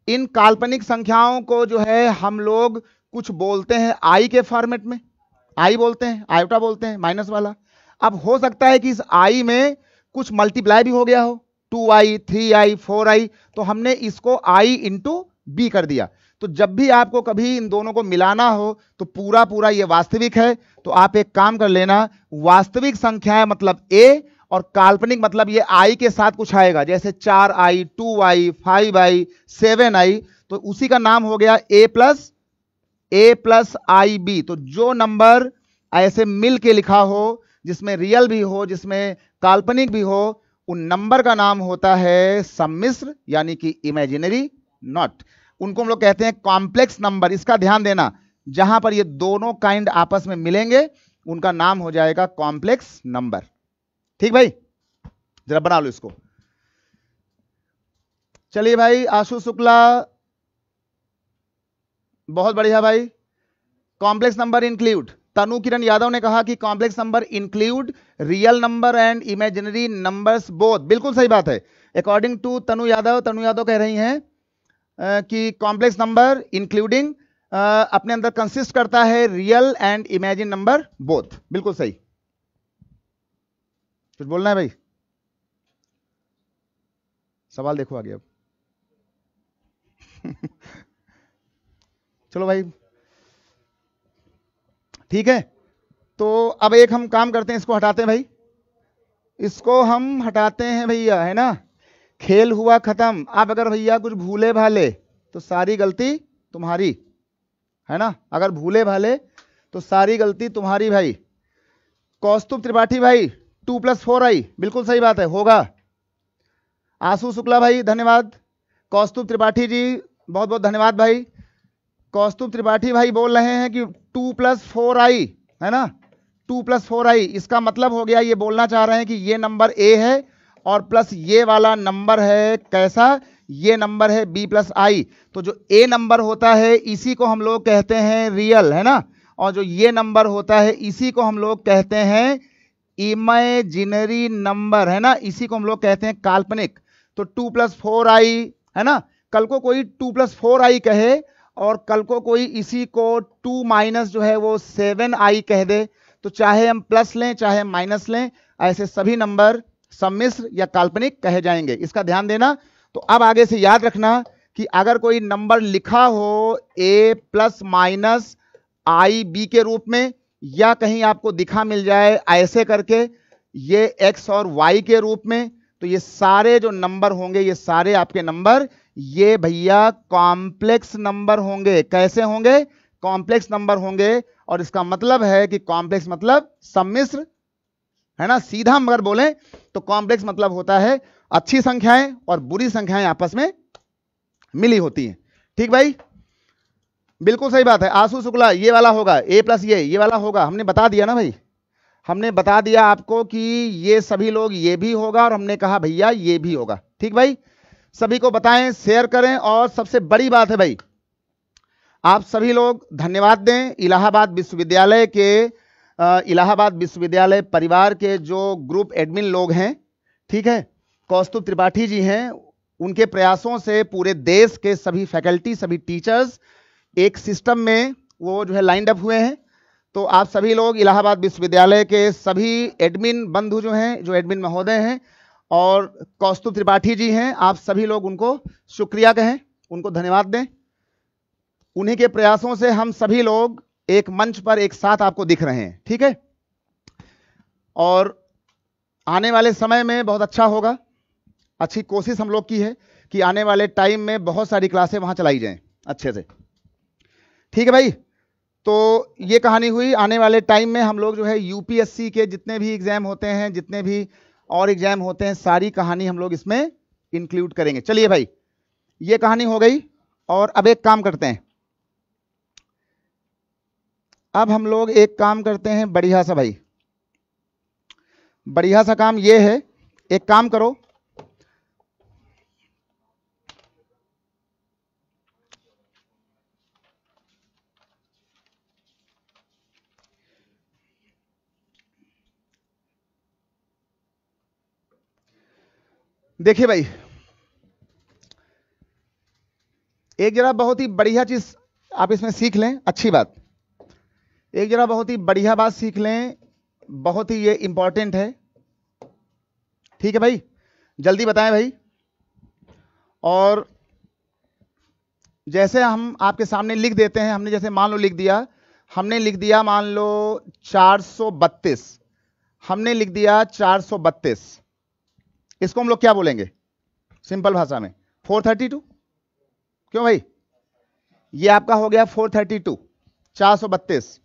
इन काल्पनिक संख्याओं को जो है हम लोग कुछ बोलते हैं आई के फॉर्मेट में, आई बोलते हैं, आयोटा बोलते हैं, माइनस वाला। अब हो सकता है कि इस आई में कुछ मल्टीप्लाई भी हो गया हो, 2i, 3i, 4i, तो हमने इसको i इंटू बी कर दिया। तो जब भी आपको कभी इन दोनों को मिलाना हो तो पूरा पूरा ये वास्तविक है, तो आप एक काम कर लेना, वास्तविक संख्याएं मतलब a, और काल्पनिक मतलब ये i के साथ कुछ आएगा, जैसे 4i, 2i, 5i, 7i, तो उसी का नाम हो गया a प्लस आई बी। तो जो नंबर ऐसे मिल के लिखा हो, जिसमें रियल भी हो, जिसमें काल्पनिक भी हो, उन नंबर का नाम होता है सम्मिश्र, यानी कि इमेजिनरी नॉट। उनको हम लोग कहते हैं कॉम्प्लेक्स नंबर। इसका ध्यान देना, जहां पर ये दोनों काइंड आपस में मिलेंगे उनका नाम हो जाएगा कॉम्प्लेक्स नंबर। ठीक भाई, जरा बना लो इसको। चलिए भाई, आशु शुक्ला बहुत बढ़िया भाई। कॉम्प्लेक्स नंबर इंक्लूड, तनु किरण यादव ने कहा कि complex number include real number and imaginary numbers both. बिल्कुल सही बात है। अकॉर्डिंग टू तनु यादव कह रही हैं कि कॉम्प्लेक्स नंबर इंक्लूडिंग अपने अंदर कंसिस्ट करता है real and imagine number both. बिल्कुल सही। कुछ बोलना है भाई? सवाल देखो आगे अब। चलो भाई, ठीक है। तो अब एक हम काम करते हैं, इसको हटाते हैं भाई, इसको हम हटाते हैं भैया, है ना। खेल हुआ खत्म। अब अगर भैया कुछ भूले भाले तो सारी गलती तुम्हारी, है ना। अगर भूले भाले तो सारी गलती तुम्हारी भाई। कौस्तुभ त्रिपाठी भाई 2 + 4i, बिल्कुल सही बात है, होगा। आशु शुक्ला भाई धन्यवाद। कौस्तुभ त्रिपाठी जी बहुत बहुत धन्यवाद भाई। कौस्तुभ त्रिपाठी भाई बोल रहे हैं कि 2 + 4i है ना, 2 + 4i, इसका मतलब हो गया, ये बोलना चाह रहे हैं कि ये नंबर a है और प्लस ये वाला नंबर है कैसा, ये नंबर है b + i। तो जो a नंबर होता है इसी को हम लोग कहते हैं रियल, है ना, और जो ये नंबर होता है इसी को हम लोग कहते हैं इमेजिनरी नंबर, है ना, इसी को हम लोग कहते हैं काल्पनिक। तो 2 + 4i है ना, कल को कोई 2 + 4i कहे और कल को कोई इसी को 2 - जो है वो 7i कह दे, तो चाहे हम प्लस लें चाहे माइनस लें, ऐसे सभी नंबर सम्मिश्र या काल्पनिक कहे जाएंगे, इसका ध्यान देना। तो अब आगे से याद रखना कि अगर कोई नंबर लिखा हो a ± ib के रूप में, या कहीं आपको दिखा मिल जाए ऐसे करके ये x और y के रूप में, तो ये सारे जो नंबर होंगे, ये सारे आपके नंबर ये भैया कॉम्प्लेक्स नंबर होंगे। कैसे होंगे? कॉम्प्लेक्स नंबर होंगे। और इसका मतलब है कि कॉम्प्लेक्स मतलब सम्मिश्र, है ना, सीधा हम अगर बोलें तो कॉम्प्लेक्स मतलब होता है अच्छी संख्याएं और बुरी संख्याएं आपस में मिली होती हैं। ठीक भाई, बिल्कुल सही बात है। आशु शुक्ला ये वाला होगा, a + ये वाला होगा, हमने बता दिया ना भाई, हमने बता दिया आपको कि ये सभी लोग ये भी होगा और हमने कहा भैया ये भी होगा। ठीक भाई, सभी को बताएं, शेयर करें, और सबसे बड़ी बात है भाई आप सभी लोग धन्यवाद दें इलाहाबाद विश्वविद्यालय के इलाहाबाद विश्वविद्यालय परिवार के जो ग्रुप एडमिन लोग हैं, ठीक है, कौस्तुभ त्रिपाठी जी हैं, उनके प्रयासों से पूरे देश के सभी फैकल्टी सभी टीचर्स एक सिस्टम में वो जो है लाइंड अप हुए हैं। तो आप सभी लोग इलाहाबाद विश्वविद्यालय के सभी एडमिन बंधु जो हैं, जो एडमिन महोदय हैं और कौस्तुभ त्रिपाठी जी हैं, आप सभी लोग उनको शुक्रिया कहें, उनको धन्यवाद दें। उन्हीं के प्रयासों से हम सभी लोग एक मंच पर एक साथ आपको दिख रहे हैं। ठीक है, और आने वाले समय में बहुत अच्छा होगा, अच्छी कोशिश हम लोग की है कि आने वाले टाइम में बहुत सारी क्लासें वहां चलाई जाएं अच्छे से। ठीक है भाई, तो ये कहानी हुई। आने वाले टाइम में हम लोग जो है यूपीएससी के जितने भी एग्जाम होते हैं, जितने भी और एग्जाम होते हैं, सारी कहानी हम लोग इसमें इंक्लूड करेंगे। चलिए भाई, ये कहानी हो गई। और अब एक काम करते हैं, अब हम लोग एक काम करते हैं बढ़िया सा भाई, बढ़िया सा काम ये है, एक काम करो, देखिए भाई, एक जरा बहुत ही बढ़िया चीज आप इसमें सीख लें, अच्छी बात, एक जरा बहुत ही बढ़िया बात सीख लें, बहुत ही ये इंपॉर्टेंट है। ठीक है भाई, जल्दी बताएं भाई। और जैसे हम आपके सामने लिख देते हैं, हमने जैसे मान लो लिख दिया, हमने लिख दिया मान लो 432, हमने लिख दिया 432, इसको हम लोग क्या बोलेंगे सिंपल भाषा में? 432। क्यों भाई? ये आपका हो गया 432, 432।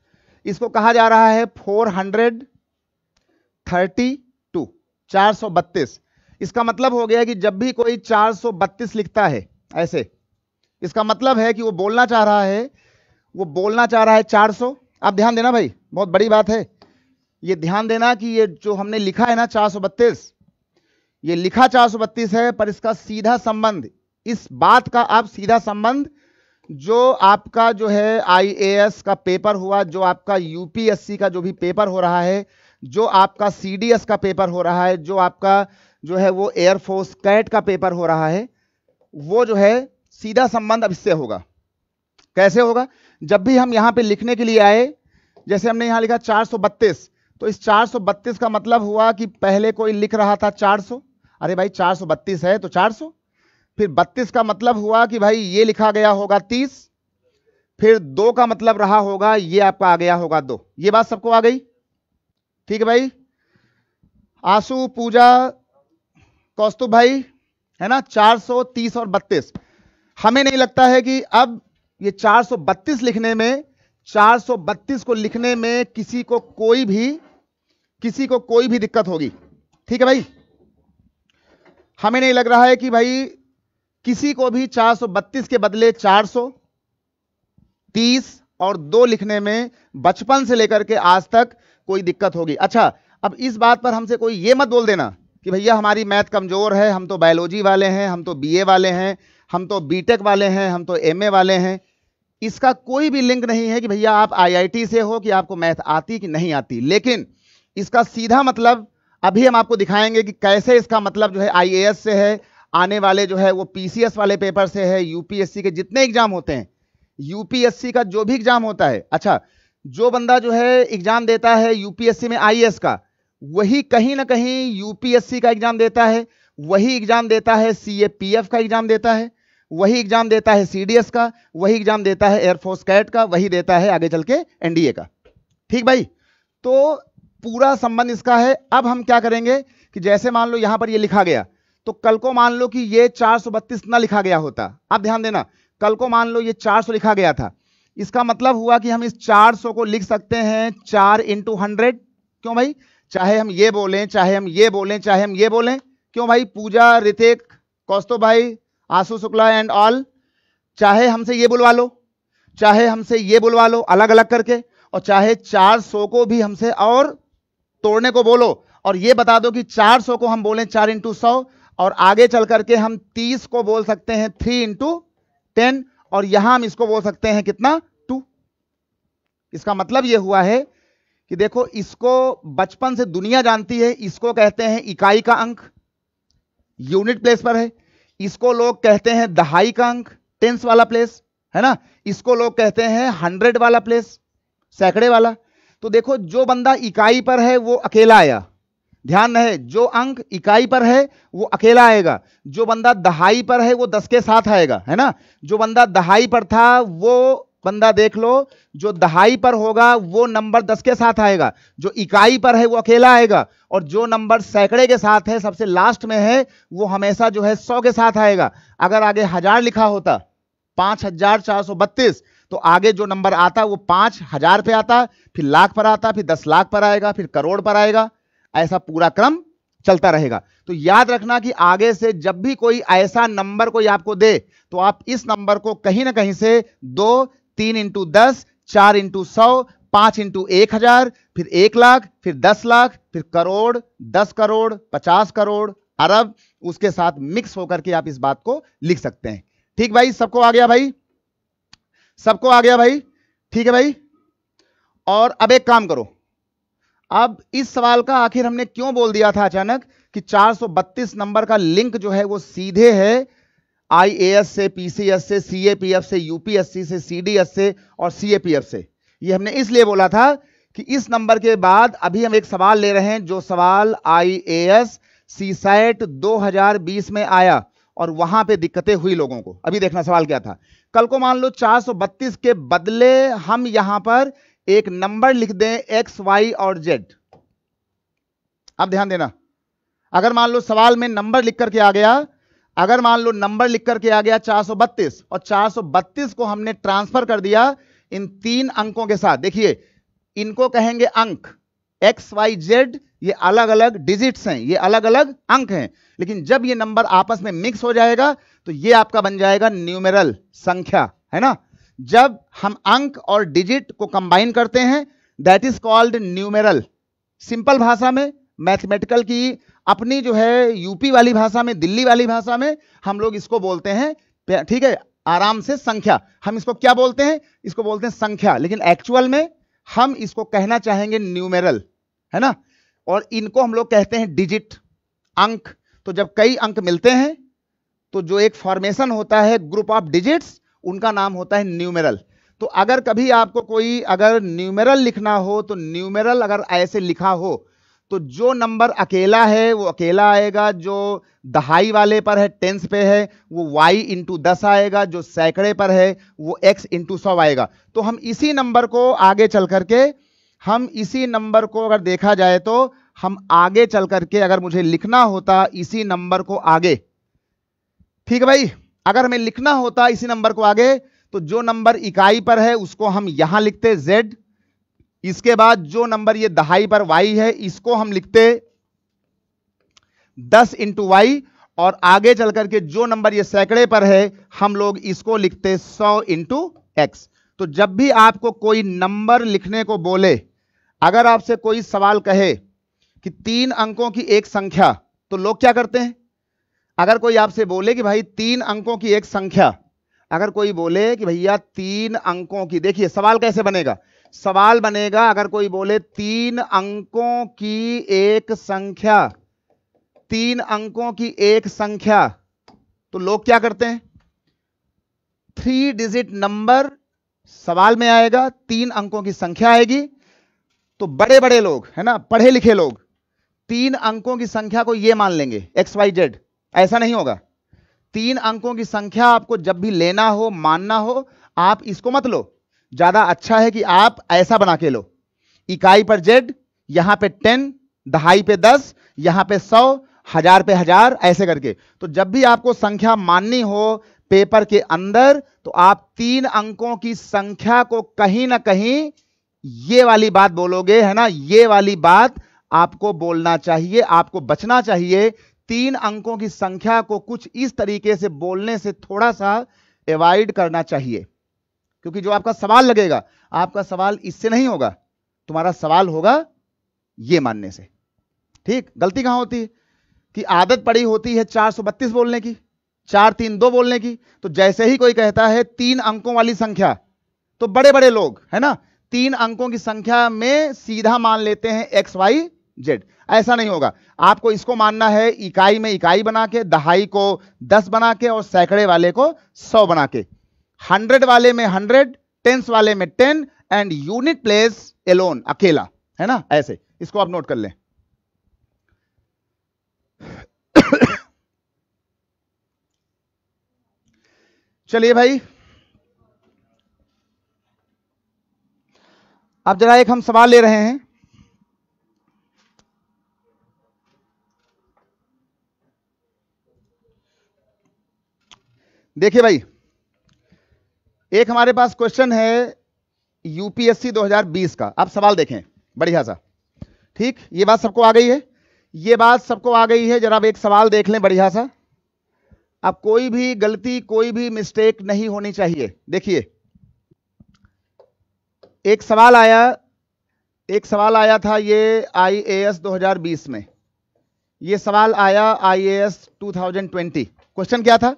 इसको कहा जा रहा है 432, 432। इसका मतलब हो गया कि जब भी कोई 432 लिखता है ऐसे, इसका मतलब है कि वो बोलना चाह रहा है, वो बोलना चाह रहा है 400। अब ध्यान देना भाई, बहुत बड़ी बात है, ये ध्यान देना कि ये जो हमने लिखा है ना 432, ये लिखा 432 है, पर इसका सीधा संबंध, इस बात का आप सीधा संबंध जो आपका जो है आईएएस का पेपर हुआ, जो आपका यूपीएससी का जो भी पेपर हो रहा है, जो आपका सीडीएस का पेपर हो रहा है, जो आपका जो है वो एयरफोर्स कैट का पेपर हो रहा है, वो जो है सीधा संबंध अब इससे होगा। कैसे होगा? जब भी हम यहां पे लिखने के लिए आए, जैसे हमने यहां लिखा 432, तो इस 432 का मतलब हुआ कि पहले कोई लिख रहा था 400, अरे भाई 432 है तो 400, फिर 32 का मतलब हुआ कि भाई ये लिखा गया होगा 30, फिर 2 का मतलब रहा होगा ये आपका आ गया होगा 2। ये बात सबको आ गई? ठीक है भाई, आशु, पूजा, कौस्तुभ भाई, है ना, 430 और 32। हमें नहीं लगता है कि अब ये 432 लिखने में, 432 को लिखने में किसी को कोई भी दिक्कत होगी। ठीक है भाई, हमें नहीं लग रहा है कि भाई किसी को भी 432 के बदले 430 और 2 लिखने में बचपन से लेकर के आज तक कोई दिक्कत होगी। अच्छा, अब इस बात पर हमसे कोई ये मत बोल देना कि भैया हमारी मैथ कमजोर है, हम तो बायोलॉजी वाले हैं, हम तो बीए वाले हैं, हम तो बीटेक वाले हैं, हम तो एमए वाले हैं। इसका कोई भी लिंक नहीं है कि भैया आप आईआईटी से हो कि आपको मैथ आती कि नहीं आती। लेकिन इसका सीधा मतलब अभी हम आपको दिखाएंगे कि कैसे इसका मतलब जो है आईएएस से है, आने वाले जो है वो पीसीएस वाले पेपर से है, यूपीएससी के जितने एग्जाम होते हैं, यूपीएससी का जो भी एग्जाम होता है। अच्छा, जो बंदा जो है एग्जाम देता है यूपीएससी में आईएएस का, वही कहीं ना कहीं यूपीएससी का एग्जाम देता है, वही एग्जाम देता है सीएपीएफ का एग्जाम देता है, वही एग्जाम देता है सीडीएस का, वही एग्जाम देता है एयरफोर्स कैट का, वही देता है आगे चल के एनडीए का। ठीक भाई, तो पूरा संबंध इसका है। अब हम क्या करेंगे कि जैसे मान लो यहां पर ये लिखा गया, तो कल को मान लो कि ये 432 ना लिखा गया होता। अब ध्यान देना, कल को मान लो ये 400 लिखा गया था, इसका मतलब हुआ कि हम इस 400 को लिख सकते हैं 4 × 100। क्यों भाई, चाहे हम ये बोलें, चाहे हम ये बोलें, चाहे हम ये बोलें। क्यों भाई, पूजा, ऋतिक, कौस्तुभ भाई, आशु शुक्ला एंड ऑल, चाहे हमसे ये बुलवा लो, चाहे हमसे ये बुलवा लो अलग अलग करके, और चाहे 400 को भी हमसे और तोड़ने को बोलो, और ये बता दो कि 400 को हम बोलें 4 × 100, और आगे चल करके हम 30 को बोल सकते हैं 3 × 10, और यहां हम इसको बोल सकते हैं कितना, 2। इसका मतलब यह हुआ है कि देखो, इसको बचपन से दुनिया जानती है, इसको कहते हैं इकाई का अंक, यूनिट प्लेस पर है। इसको लोग कहते हैं दहाई का अंक, टेंस वाला प्लेस, है ना। इसको लोग कहते हैं 100 वाला प्लेस, सैकड़े वाला। तो देखो, जो बंदा इकाई पर है वो अकेला आया, ध्यान रहे, जो अंक इकाई पर है वो अकेला आएगा। जो बंदा दहाई पर है वो 10 के साथ आएगा, है ना। जो बंदा दहाई पर था वो बंदा देख लो, जो दहाई पर होगा वो नंबर 10 के साथ आएगा, जो इकाई पर है वो अकेला आएगा, और जो नंबर सैकड़े के साथ है, सबसे लास्ट में है, वो हमेशा जो है 100 के साथ आएगा। अगर आगे 1000 लिखा होता, 5432, तो आगे जो नंबर आता वो 5000 पे आता, फिर लाख पर आता, फिर 10 लाख पर आएगा, फिर करोड़ पर आएगा। ऐसा पूरा क्रम चलता रहेगा। तो याद रखना कि आगे से जब भी कोई ऐसा नंबर कोई आपको दे, तो आप इस नंबर को कहीं ना कहीं से 2, 3 × 10, 4 × 100, 5 × 1000, फिर 1 लाख, फिर 10 लाख, फिर करोड़, 10 करोड़, 50 करोड़, अरब, उसके साथ मिक्स होकर के आप इस बात को लिख सकते हैं। ठीक भाई, सबको आ गया भाई, सबको आ गया भाई, ठीक है भाई। और अब एक काम करो, अब इस सवाल का आखिर हमने क्यों बोल दिया था अचानक कि 432 नंबर का लिंक जो है वो सीधे है आईएएस से, पीसीएस से, सीएपीएफ से, यूपीएससी से, सीडीएस से और सीएपीएफ से। ये हमने इसलिए बोला था कि इस नंबर के बाद अभी हम एक सवाल ले रहे हैं, जो सवाल आईएएस सीसैट 2020 में आया और वहां पे दिक्कतें हुई लोगों को। अभी देखना सवाल क्या था। कल को मान लो 432 के बदले हम यहां पर एक नंबर लिख दें एक्स, वाई और जेड। अब ध्यान देना, अगर मान लो सवाल में नंबर लिख करके आ गया, अगर मान लो नंबर लिख करके आ गया 432, और 432 को हमने ट्रांसफर कर दिया इन 3 अंकों के साथ। देखिए, इनको कहेंगे अंक, एक्स, वाई, जेड, ये अलग अलग डिजिट्स हैं, ये अलग अलग अंक हैं। लेकिन जब ये नंबर आपस में मिक्स हो जाएगा तो ये आपका बन जाएगा न्यूमेरल, संख्या, है ना। जब हम अंक और डिजिट को कंबाइन करते हैं, that is called numeral. Simple भाषा में, मैथमेटिकल की अपनी जो है यूपी वाली भाषा में, दिल्ली वाली भाषा में हम लोग इसको बोलते हैं, ठीक है, आराम से, संख्या। हम इसको क्या बोलते हैं, इसको बोलते हैं संख्या, लेकिन एक्चुअल में हम इसको कहना चाहेंगे न्यूमेरल, है ना। और इनको हम लोग कहते हैं डिजिट, अंक। तो जब कई अंक मिलते हैं तो जो एक फॉर्मेशन होता है ग्रुप ऑफ डिजिट्स, उनका नाम होता है न्यूमेरल। तो अगर कभी आपको कोई अगर न्यूमेरल लिखना हो, तो न्यूमेरल अगर ऐसे लिखा हो तो जो नंबर अकेला है वो अकेला आएगा, जो दहाई वाले पर है, टेंस पे है, वो y × 10 आएगा, जो सैकड़े पर है वो x × 100 आएगा। तो हम इसी नंबर को आगे चल करके, हम इसी नंबर को अगर देखा जाए तो हम आगे चल करके अगर मुझे लिखना होता इसी नंबर को आगे, ठीक है भाई, अगर हमें लिखना होता इसी नंबर को आगे, तो जो नंबर इकाई पर है उसको हम यहां लिखते z, इसके बाद जो नंबर ये दहाई पर y है इसको हम लिखते 10 × y, और आगे चल करके जो नंबर ये सैकड़े पर है हम लोग इसको लिखते 100 इंटू एक्स। तो जब भी आपको कोई नंबर लिखने को बोले, अगर आपसे कोई सवाल कहे कि 3 अंकों की एक संख्या, तो लोग क्या करते हैं? अगर कोई आपसे बोले कि भाई 3 अंकों की एक संख्या, अगर कोई बोले कि भैया 3 अंकों की, देखिए सवाल कैसे बनेगा। सवाल बनेगा, अगर कोई बोले 3 अंकों की एक संख्या, 3 अंकों की एक संख्या, तो लोग क्या करते हैं? 3 डिजिट नंबर सवाल में आएगा, 3 अंकों की संख्या आएगी। तो बड़े बड़े लोग है ना, पढ़े लिखे लोग 3 अंकों की संख्या को ये मान लेंगे XYZ। ऐसा नहीं होगा। 3 अंकों की संख्या आपको जब भी लेना हो, मानना हो, आप इसको मत लो। ज्यादा अच्छा है कि आप ऐसा बना के लो, इकाई पर Z, यहां पे 10, दहाई पे 10, यहां पे 100, हजार पे 1000, ऐसे करके। तो जब भी आपको संख्या माननी हो पेपर के अंदर, तो आप 3 अंकों की संख्या को कहीं ना कहीं ये वाली बात बोलोगे, है ना। ये वाली बात आपको बोलना चाहिए, आपको बचना चाहिए। 3 अंकों की संख्या को कुछ इस तरीके से बोलने से थोड़ा सा अवॉइड करना चाहिए, क्योंकि जो आपका सवाल लगेगा, आपका सवाल इससे नहीं होगा, तुम्हारा सवाल होगा ये मानने से। ठीक, गलती कहां होती है कि आदत पड़ी होती है 432 बोलने की, 432 बोलने की। तो जैसे ही कोई कहता है 3 अंकों वाली संख्या, तो बड़े बड़े लोग है ना 3 अंकों की संख्या में सीधा मान लेते हैं XYZ। ऐसा नहीं होगा। आपको इसको मानना है इकाई में इकाई बना के, दहाई को 10 बना के, और सैकड़े वाले को 100 बना के, 100 वाले में 100, टेंस वाले में 10, एंड यूनिट प्लेस एलोन, अकेला, है ना। ऐसे इसको आप नोट कर लें। चलिए भाई, अब जरा एक हम सवाल ले रहे हैं। देखिए भाई, एक हमारे पास क्वेश्चन है यूपीएससी 2020 का। आप सवाल देखें बढ़िया सा। ठीक, ये बात सबको आ गई है, ये बात सबको आ गई है। जरा आप एक सवाल देख लें बढ़िया सा। अब कोई भी गलती, कोई भी मिस्टेक नहीं होनी चाहिए। देखिए, एक सवाल आया था ये IAS 2020 में। ये सवाल आया IAS 2020। क्वेश्चन क्या था?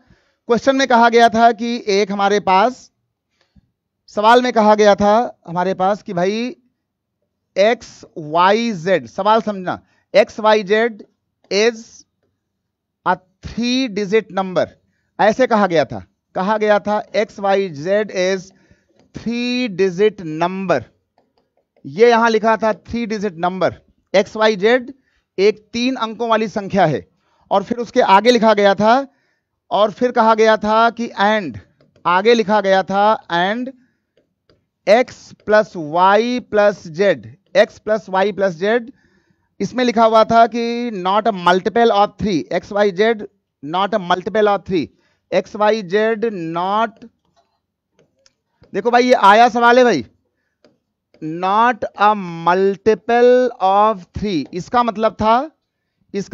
क्वेश्चन में कहा गया था कि एक हमारे पास, सवाल में कहा गया था हमारे पास कि भाई XYZ, सवाल समझना, XYZ is a 3 digit number. ऐसे कहा गया था XYZ इज 3 डिजिट नंबर। ये यहां लिखा था 3 डिजिट नंबर। XYZ एक 3 अंकों वाली संख्या है। और फिर उसके आगे लिखा गया था, और फिर कहा गया था कि एंड, आगे लिखा गया था and X plus Y plus Z, X plus Y plus Z. इसमें लिखा हुआ था कि not a multiple of 3, XYZ not a multiple of 3, XYZ not, देखो भाई ये आया सवाल है भाई, नॉट अ मल्टीपल ऑफ 3। इसका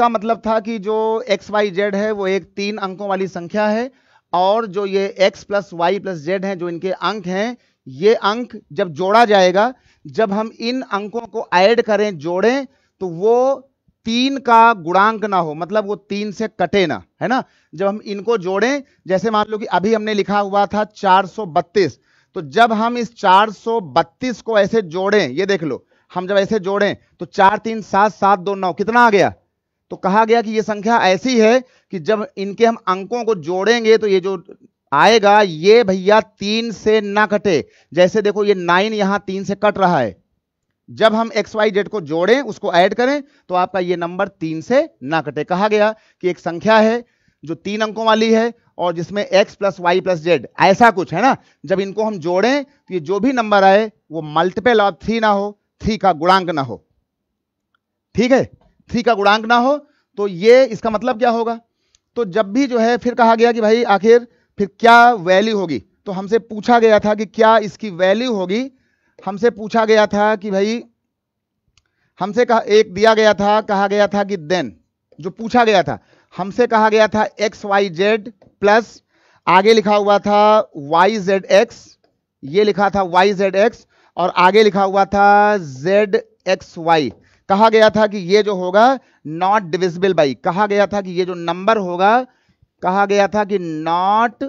मतलब था कि जो XYZ है वो एक 3 अंकों वाली संख्या है, और जो ये X plus Y plus Z है, जो इनके अंक हैं, ये अंक जब जोड़ा जाएगा, जब हम इन अंकों को ऐड करें, जोड़ें, तो वो 3 का गुणांक ना हो, मतलब वो 3 से कटे ना, है ना। जब हम इनको जोड़ें, जैसे मान लो कि अभी हमने लिखा हुआ था 432, तो जब हम इस 432 को ऐसे जोड़ें, ये देख लो, हम जब ऐसे जोड़ें तो 4 3 7 7 2 9, कितना आ गया? तो कहा गया कि ये संख्या ऐसी है कि जब इनके हम अंकों को जोड़ेंगे तो ये जो आएगा, ये भैया 3 से ना कटे। जैसे देखो ये 9 यहां 3 से कट रहा है, जब हम XYZ को जोड़ें, उसको ऐड करें, तो आपका ये नंबर 3 से ना कटे। कहा गया कि एक संख्या है जो 3 अंकों वाली है, और जिसमें X plus Y plus Z, ऐसा कुछ है ना। जब इनको हम जोड़ें तो ये जो भी नंबर आए वो मल्टीपल ऑफ 3 ना हो, 3 का गुणांक ना हो। ठीक है, 3 का गुणांक ना हो। तो ये इसका मतलब क्या होगा? तो जब भी जो है, फिर कहा गया कि भाई आखिर फिर क्या वैल्यू होगी, तो हमसे पूछा गया था कि क्या इसकी वैल्यू होगी। हमसे पूछा गया था कि भाई, हमसे एक दिया गया था, कहा गया था कि देन, जो पूछा गया था, हमसे कहा गया था एक्स वाई जेड प्लस आगे लिखा हुआ था वाई जेड एक्स, ये लिखा था वाई जेड एक्स और आगे लिखा हुआ था जेड एक्स वाई। कहा गया था कि ये जो होगा नॉट डिविजिबल बाई, कहा गया था कि ये जो नंबर होगा, कहा गया था कि not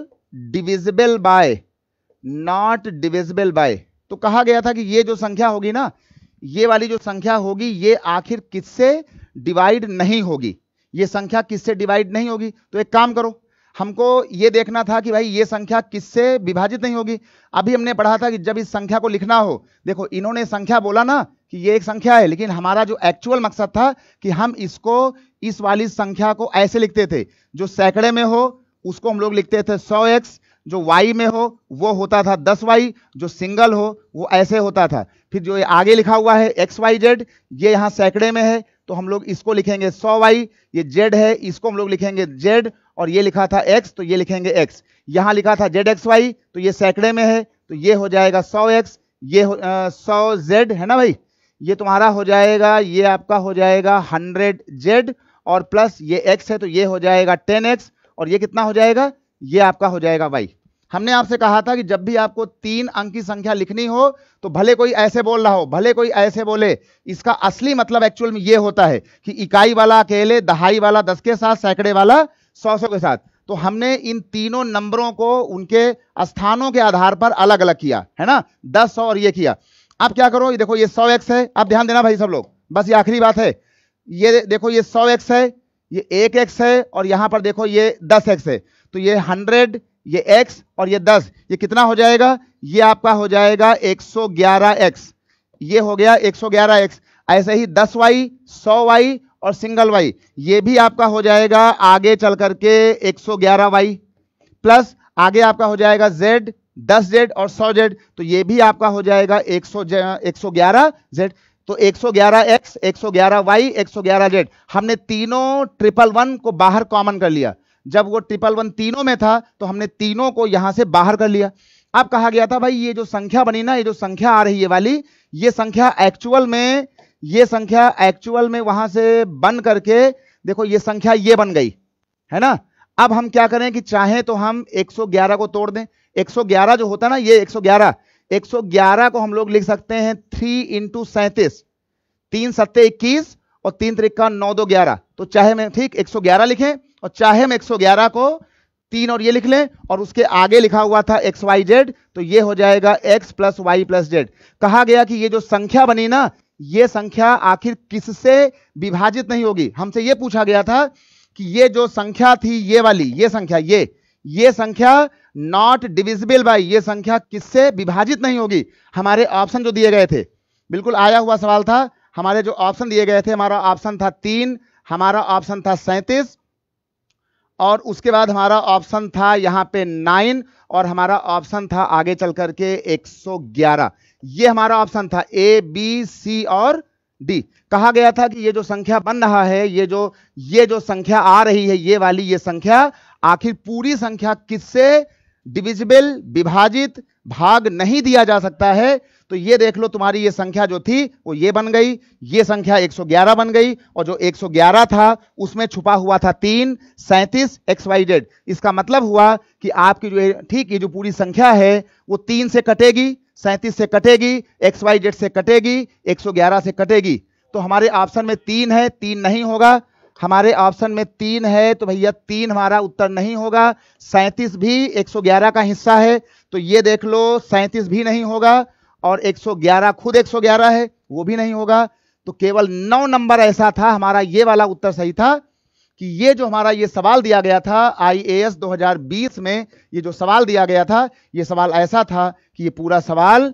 divisible by, not divisible by. तो कहा गया था कि ये जो संख्या होगी ना, ये वाली जो संख्या होगी ये आखिर किससे डिवाइड नहीं होगी, ये संख्या किससे डिवाइड नहीं होगी। तो एक काम करो, हमको ये देखना था कि भाई ये संख्या किससे विभाजित नहीं होगी। अभी हमने पढ़ा था कि जब इस संख्या को लिखना हो, देखो इन्होंने संख्या बोला ना कि ये एक संख्या है, लेकिन हमारा जो एक्चुअल मकसद था कि हम इसको, इस वाली संख्या को ऐसे लिखते थे, जो सैकड़े में हो उसको हम लोग लिखते थे 100x, जो y में हो वो होता था 10y, जो सिंगल हो वो ऐसे होता था। फिर जो ये आगे लिखा हुआ है xyz, ये यहाँ सैकड़े में है तो हम लोग इसको लिखेंगे 100y, ये z है इसको हम लोग लिखेंगे z, और ये लिखा था x तो ये लिखेंगे x। यहाँ लिखा था zxy तो ये सैकड़े में है तो ये हो जाएगा 100x, ये 100z है ना भाई, ये तुम्हारा हो जाएगा, ये आपका हो जाएगा 100z और प्लस ये x है तो ये हो जाएगा 10x और ये कितना हो जाएगा, ये आपका हो जाएगा y। हमने आपसे कहा था कि जब भी आपको 3 अंक की संख्या लिखनी हो तो भले कोई ऐसे बोल रहा हो, भले कोई ऐसे बोले, इसका असली मतलब एक्चुअल में ये होता है कि इकाई वाला अकेले, दहाई वाला 10 के साथ, सैकड़े वाला 100 के साथ। तो हमने इन तीनों नंबरों को उनके स्थानों के आधार पर अलग अलग किया है ना, 10, 100 और ये किया। अब क्या करो, ये देखो ये 100x है, अब ध्यान देना भाई सब लोग, बस ये आखिरी बात है। ये देखो ये 100x है, ये 1x है और यहां पर देखो ये 10x है, तो ये 100, ये x और ये 10, ये कितना हो जाएगा, ये आपका हो जाएगा 111x, ये हो गया 111x। ऐसे ही 10y, 100y और सिंगल y, ये भी आपका हो जाएगा आगे चल करके 111y, प्लस आगे आपका हो जाएगा z, 10z और 100z, तो ये भी आपका हो जाएगा 111z। तो 111x, 111y, 111z, हमने तीनों 111 को बाहर कॉमन कर लिया। जब वो 111 तीनों में था तो हमने तीनों को यहां से बाहर कर लिया। अब कहा गया था भाई ये जो संख्या बनी ना, ये जो संख्या आ रही है वाली, ये संख्या एक्चुअल में, ये संख्या एक्चुअल में वहां से बन करके देखो ये संख्या ये बन गई है ना। अब हम क्या करें कि चाहे तो हम 111 को तोड़ दें। 111 जो होता है ना, ये 111 को हम लोग लिख सकते हैं 3 × 37, 3 सत्ते 21 और 3 त्रिका 9 2 11। तो चाहे मैं ठीक 111 लिखें और चाहे हम 111 को 3 और ये लिख लें और उसके आगे लिखा हुआ था xyz, तो ये हो जाएगा x + y + z। कहा गया कि ये जो संख्या बनी ना, ये संख्या आखिर किससे विभाजित नहीं होगी। हमसे ये पूछा गया था कि ये जो संख्या थी ये वाली, ये संख्या, ये संख्या नॉट डिविजिबल बाय, ये संख्या किससे विभाजित नहीं होगी। हमारे ऑप्शन जो दिए गए थे, बिल्कुल आया हुआ सवाल था, हमारे जो ऑप्शन दिए गए थे, हमारा ऑप्शन था 3, हमारा ऑप्शन था 37 और उसके बाद हमारा ऑप्शन था यहां पे 9 और हमारा ऑप्शन था आगे चल करके 111। ये हमारा ऑप्शन था A, B, C और D। कहा गया था कि ये जो संख्या बन रहा है, ये जो संख्या आ रही है ये वाली, ये संख्या आखिर पूरी संख्या किससे डिविजिबल, विभाजित, भाग नहीं दिया जा सकता है। तो ये देख लो तुम्हारी ये संख्या जो थी वो ये बन गई, ये संख्या 111 बन गई और जो 111 था उसमें छुपा हुआ था 3, 37 xyz। इसका मतलब हुआ कि आपकी जो ठीक ये जो पूरी संख्या है वो 3 से कटेगी, 37 से कटेगी, xyz से कटेगी, 111 से कटेगी। तो हमारे ऑप्शन में 3 है, 3 नहीं होगा। हमारे ऑप्शन में 3 है तो भैया 3 हमारा उत्तर नहीं होगा। 37 भी 111 का हिस्सा है तो ये देख लो 37 भी नहीं होगा और 111 खुद 111 है वो भी नहीं होगा। तो केवल 9 नंबर ऐसा था, हमारा ये वाला उत्तर सही था कि ये जो हमारा ये सवाल दिया गया था IAS 2020 में, ये जो सवाल दिया गया था ये सवाल ऐसा था कि ये पूरा सवाल,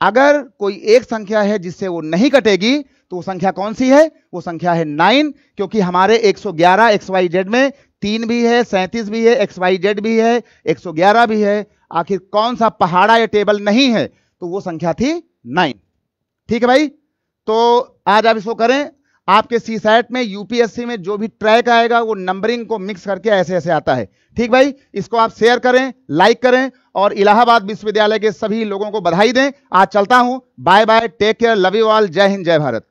अगर कोई एक संख्या है जिससे वो नहीं कटेगी तो वो संख्या कौन सी है, वो संख्या है 9, क्योंकि हमारे 111 xyz में 3 भी है, 37 भी है, xyz भी है, 111 भी है। आखिर कौन सा पहाड़ा या टेबल नहीं है, तो वो संख्या थी 9। ठीक है भाई, तो आज आप इसको करें। आपके CSAT में, UPSC में जो भी ट्रैक आएगा वो नंबरिंग को मिक्स करके ऐसे ऐसे आता है। ठीक भाई, इसको आप शेयर करें, लाइक करें और इलाहाबाद विश्वविद्यालय के सभी लोगों को बधाई दें। आज चलता हूं, bye bye, take care, love you all, जय हिंद, जय भारत।